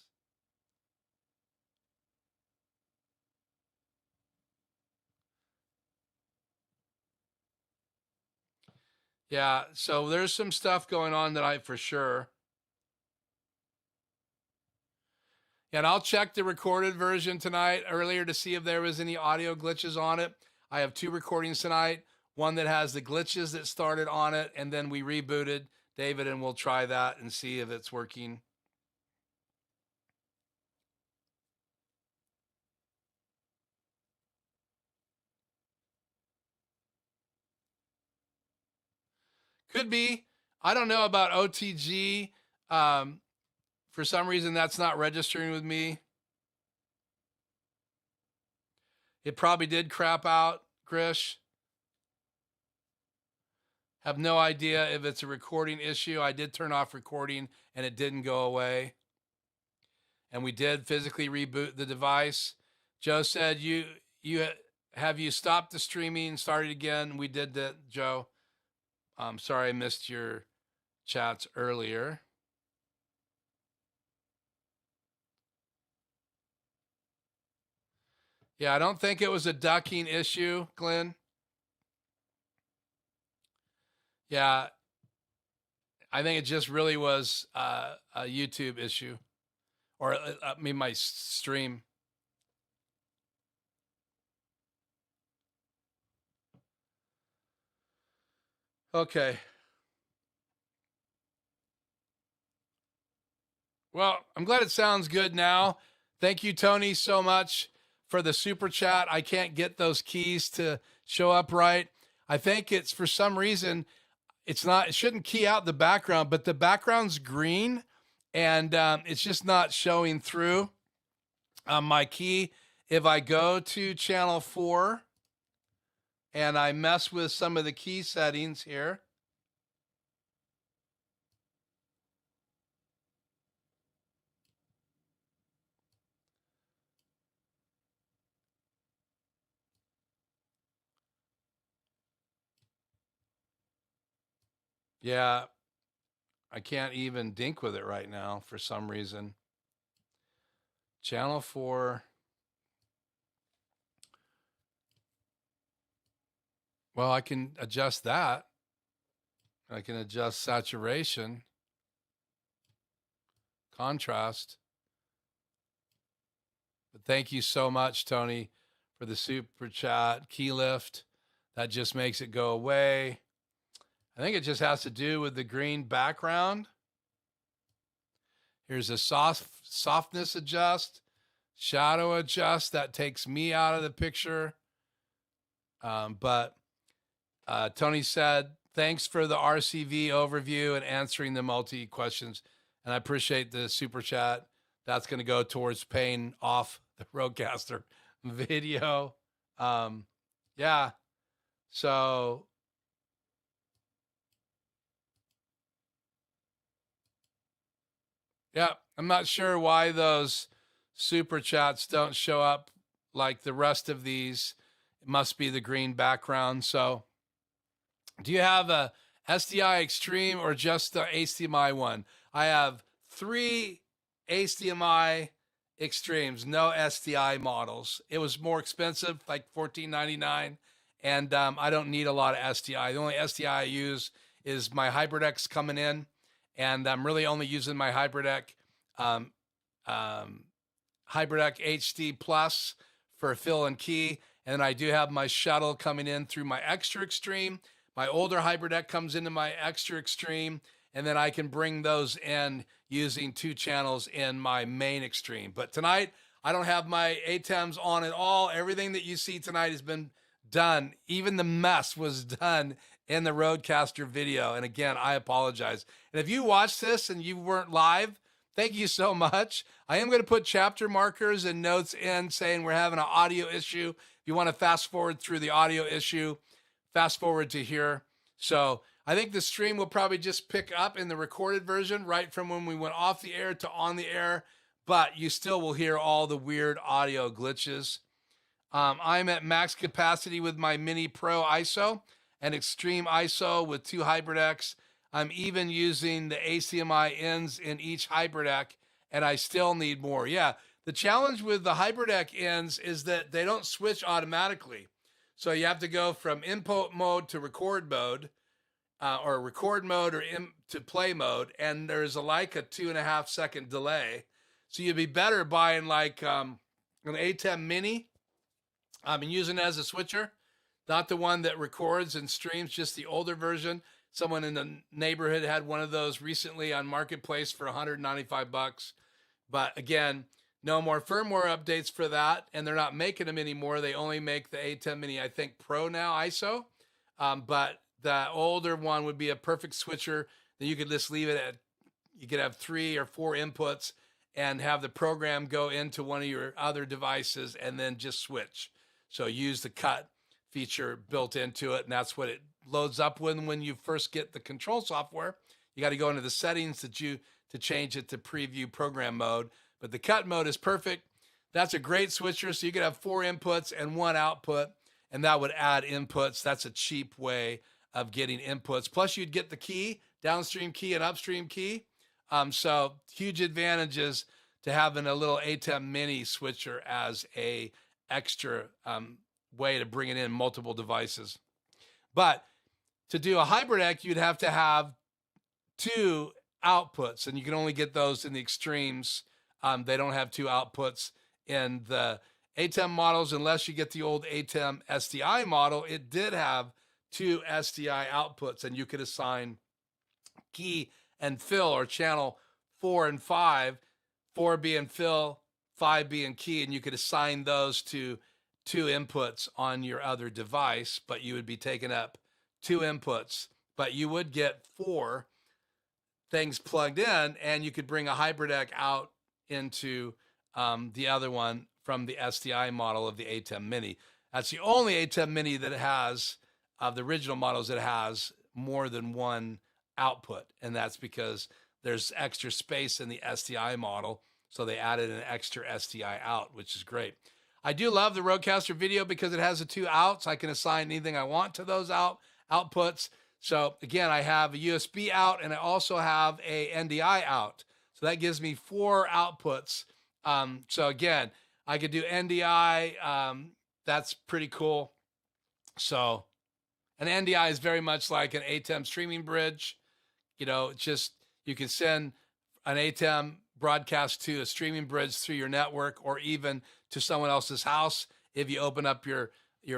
Yeah, so there's some stuff going on tonight for sure. And I'll check the recorded version tonight earlier to see if there was any audio glitches on it. I have 2 recordings tonight, one that has the glitches that started on it, and then we rebooted David, and we'll try that and see if it's working. Could be. I don't know about OTG For some reason, that's not registering with me. It probably did crap out, Grish. Have no idea if it's a recording issue. I did turn off recording and it didn't go away. And we did physically reboot the device. Joe said, have you stopped the streaming, started again? We did that, Joe. I'm sorry I missed your chats earlier. Yeah, I don't think it was a ducking issue, Glenn. Yeah, I think it just really was a YouTube issue, or I mean my stream. Okay. Well, I'm glad it sounds good now. Thank you, Tony, so much for the super chat. I can't get those keys to show up right. I think it's for some reason, it's not, it shouldn't key out the background, but the background's green and it's just not showing through my key. If I go to channel 4 and I mess with some of the key settings here, yeah, I can't even dink with it right now for some reason. Channel 4. Well, I can adjust that. I can adjust saturation, contrast. But thank you so much, Tony, for the super chat. Key lift, that just makes it go away. I think it just has to do with the green background. Here's a softness adjust, shadow adjust. That takes me out of the picture. But Tony said, thanks for the RCV overview and answering the multi questions. And I appreciate the super chat. That's going to go towards paying off the Rodecaster video. Yeah. So yeah, I'm not sure why those super chats don't show up like the rest of these. It must be the green background. So do you have a SDI Extreme or just the HDMI one? I have 3 HDMI Extremes, no SDI models. It was more expensive, like $14.99, and I don't need a lot of SDI. The only SDI I use is my HybridX coming in, and I'm really only using my HybridX HD Plus for fill and key, and I do have my shuttle coming in through my extra extreme. My older HybridX comes into my extra extreme, and then I can bring those in using 2 channels in my main extreme. But tonight, I don't have my ATEMs on at all. Everything that you see tonight has been done. Even the mess was done in the Rodecaster video. And again, I apologize. And if you watched this and you weren't live, thank you so much. I am going to put chapter markers and notes in saying we're having an audio issue. If you want to fast forward through the audio issue, fast forward to here. So I think the stream will probably just pick up in the recorded version right from when we went off the air to on the air, but you still will hear all the weird audio glitches. I'm at max capacity with my Mini Pro ISO and Extreme ISO with 2 HybridX. I'm even using the HDMI ends in each HybridX, and I still need more. Yeah, the challenge with the HybridX ends is that they don't switch automatically. So you have to go from input mode to record mode, or record mode or to play mode, and there's like a 2.5 second delay. So you'd be better buying like an ATEM Mini. I've been using it as a switcher, not the one that records and streams, just the older version. Someone in the neighborhood had one of those recently on Marketplace for $195. But again, no more firmware updates for that, and they're not making them anymore. They only make the ATEM Mini, I think, Pro now, ISO. But the older one would be a perfect switcher. Then you could just leave it at, you could have 3 or 4 inputs and have the program go into one of your other devices and then just switch. So use the cut feature built into it, and that's what it loads up when you first get the control software. You got to go into the settings to change it to preview program mode, but the cut mode is perfect. That's a great switcher. So you could have 4 inputs and 1 output, and that would add inputs. That's a cheap way of getting inputs. Plus you'd get the key, downstream key and upstream key. So huge advantages to having a little ATEM mini switcher as a extra way to bring it in multiple devices. But to do a hybrid deck, you'd have to have 2 outputs, and you can only get those in the extremes. They don't have 2 outputs in the ATEM models unless you get the old ATEM SDI model. It did have 2 SDI outputs, and you could assign key and fill, or channel 4 and 5, 4 being fill, 5 being key, and you could assign those to 2 inputs on your other device, but you would be taking up 2 inputs, but you would get 4 things plugged in, and you could bring a hybrid deck out into the other one from the SDI model of the ATEM Mini. That's the only ATEM Mini that has, of the original models, that has more than 1 output, and that's because there's extra space in the SDI model, so they added an extra SDI out, which is great. I do love the Rodecaster Video because it has the 2 outs. I can assign anything I want to those outputs. So again, I have a USB out, and I also have a end.I out. So that gives me 4 outputs. So again, I could do end.I. That's pretty cool. So an end.I is very much like an ATEM streaming bridge. You know, just you can send an ATEM broadcast to a streaming bridge through your network, or even to someone else's house if you open up your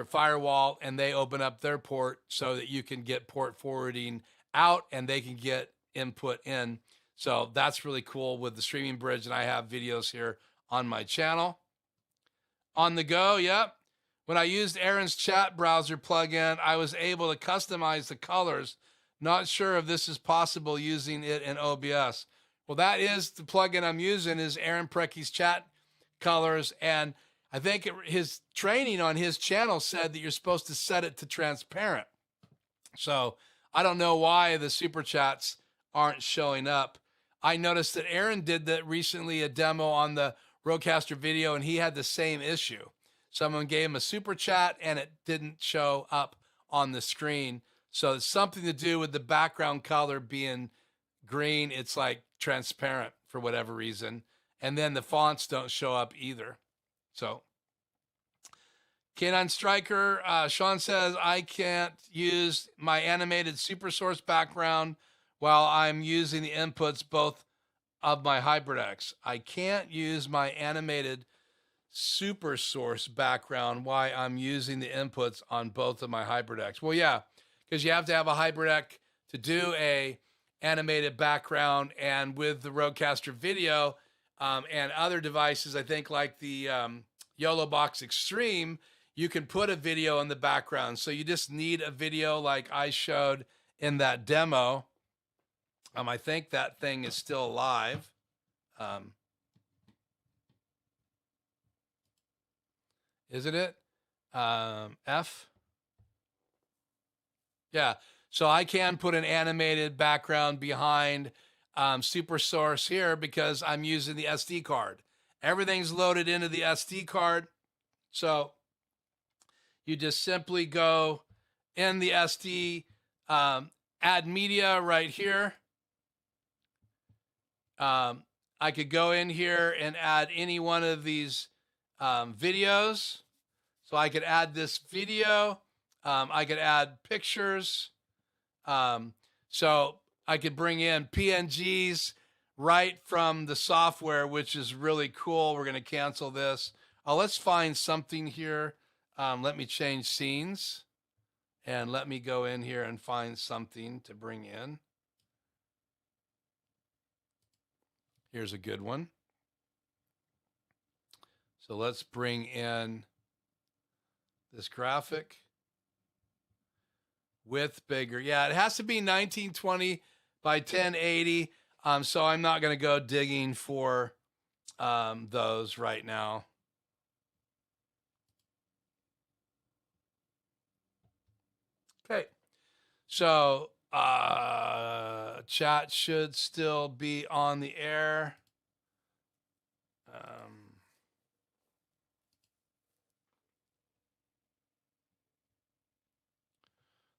firewall and they open up their port, so that you can get port forwarding out and they can get input in. So that's really cool with the streaming bridge, and I have videos here on my channel. On the go, yep. When I used Aaron's chat browser plugin, I was able to customize the colors. Not sure if this is possible using it in OBS. Well, that is the plugin I'm using, is Aaron Precky's chat colors, and I think his training on his channel said that you're supposed to set it to transparent. So I don't know why the super chats aren't showing up. I noticed that Aaron did that recently, a demo on the Rodecaster Video, and he had the same issue. Someone gave him a super chat and it didn't show up on the screen. So it's something to do with the background color being green. It's like transparent for whatever reason. And then the fonts don't show up either. So Canine Striker, Sean says, I can't use my animated super source background while I'm using the inputs both of my HybridX. I can't use my animated super source background while I'm using the inputs on both of my HybridX. Well, yeah, because you have to have a HybridX to do a animated background, and with the Rodecaster Video and other devices, I think like the YOLO Box Extreme, you can put a video in the background. So you just need a video like I showed in that demo. I think that thing is still live. Isn't it? F? Yeah. So I can put an animated background behind Super Source here because I'm using the SD card. Everything's loaded into the SD card. So you just simply go in the SD, add media right here. I could go in here and add any one of these videos. So I could add this video. I could add pictures. So I could bring in PNGs right from the software, which is really cool. We're going to cancel this. Let's find something here. Let me change scenes, and let me go in here and find something to bring in. Here's a good one. So let's bring in this graphic. Width bigger. Yeah, it has to be 1920 by 1080. So I'm not going to go digging for those right now. Okay, so chat should still be on the air.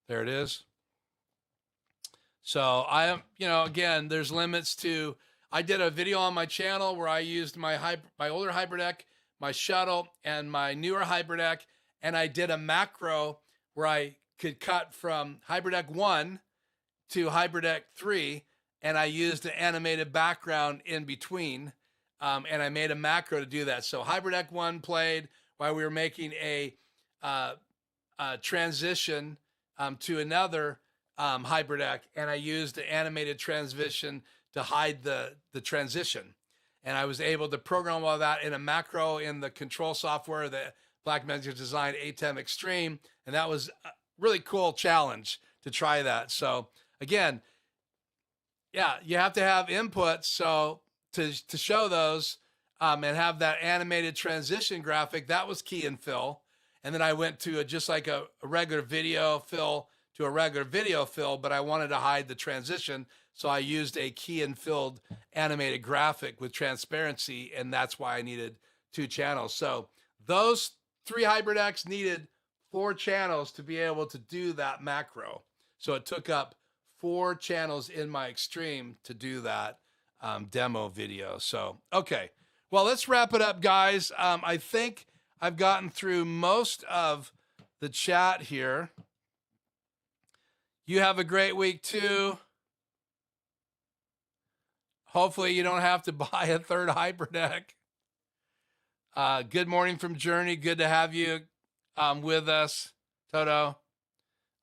There it is. So I am, again, there's limits to, I did a video on my channel where I used my older HybridDeck, my shuttle, and my newer HybridDeck, and I did a macro where I could cut from HybridDeck 1 to HybridDeck 3, and I used an animated background in between, and I made a macro to do that. So HybridDeck 1 played while we were making a transition to another HybridDeck, and I used the animated transition to hide the transition. And I was able to program all that in a macro in the control software that Blackmagic designed, ATEM Extreme, and that was a really cool challenge to try that. So again, yeah, you have to have inputs so to show those and have that animated transition graphic. That was key and fill. And then I went to just like a regular video fill to a regular video fill, but I wanted to hide the transition. So I used a key and filled animated graphic with transparency, and that's why I needed 2 channels. So those 3 HybridDecks needed 4 channels to be able to do that macro. So it took up 4 channels in my Extreme to do that demo video. So, okay. Well, let's wrap it up, guys. I think I've gotten through most of the chat here. You have a great week too. Hopefully you don't have to buy a 3rd HybridDeck. Good morning from Journey. Good to have you with us, Toto.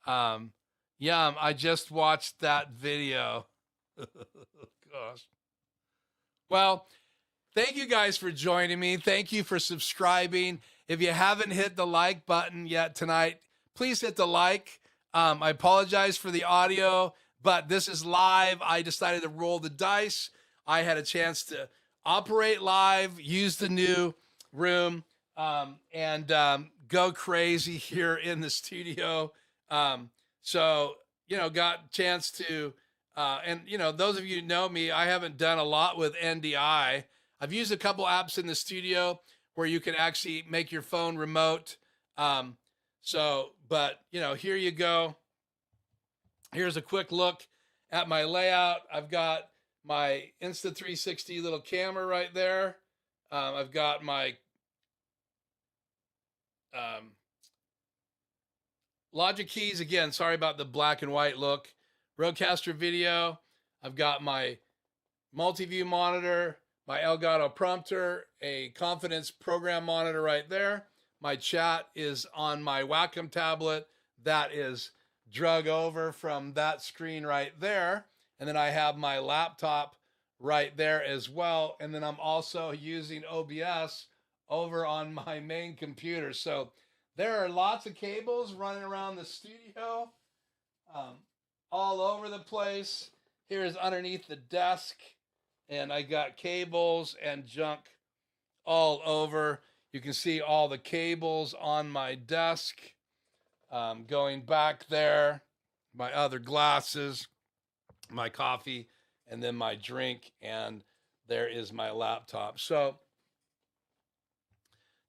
Yeah, I just watched that video. Gosh. Well, thank you guys for joining me. Thank you for subscribing. If you haven't hit the like button yet tonight, please hit the like. I apologize for the audio, but this is live. I decided to roll the dice. I had a chance to operate live, use the new room, and go crazy here in the studio. So, got a chance to, and, those of you who know me, I haven't done a lot with end.I. I've used a couple apps in the studio where you can actually make your phone remote. But here you go. Here's a quick look at my layout. I've got my Insta360 little camera right there. I've got my Logic keys. Again, sorry about the black and white look. Rodecaster Video. I've got my multi-view monitor, my Elgato Prompter, a confidence program monitor right there. My chat is on my Wacom tablet. That is drug over from that screen right there. And then I have my laptop right there as well. And then I'm also using OBS over on my main computer. So there are lots of cables running around the studio, all over the place. Here's underneath the desk, and I got cables and junk all over. You can see all the cables on my desk. Going back there, my other glasses, my coffee, and then my drink, and there is my laptop. So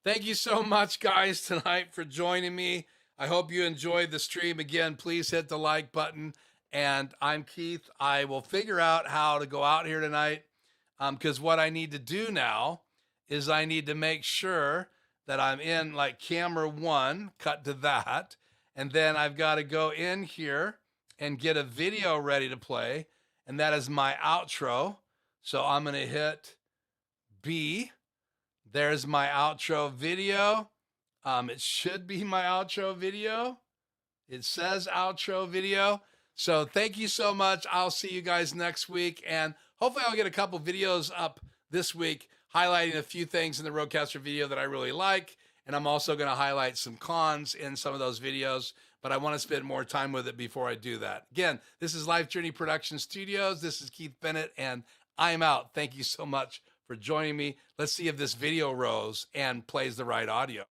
thank you so much, guys, tonight for joining me. I hope you enjoyed the stream. Again, please hit the like button. And I'm Keith. I will figure out how to go out here tonight, because what I need to do now is I need to make sure that I'm in like camera 1, cut to that. And then I've got to go in here and get a video ready to play. And that is my outro. So I'm going to hit B. There's my outro video. It should be my outro video. It says outro video. So thank you so much. I'll see you guys next week. And hopefully I'll get a couple videos up this week highlighting a few things in the Rodecaster video that I really like. And I'm also going to highlight some cons in some of those videos, but I want to spend more time with it before I do that. Again, this is Life Journey Production Studios. This is Keith Bennett, and I'm out. Thank you so much for joining me. Let's see if this video rolls and plays the right audio.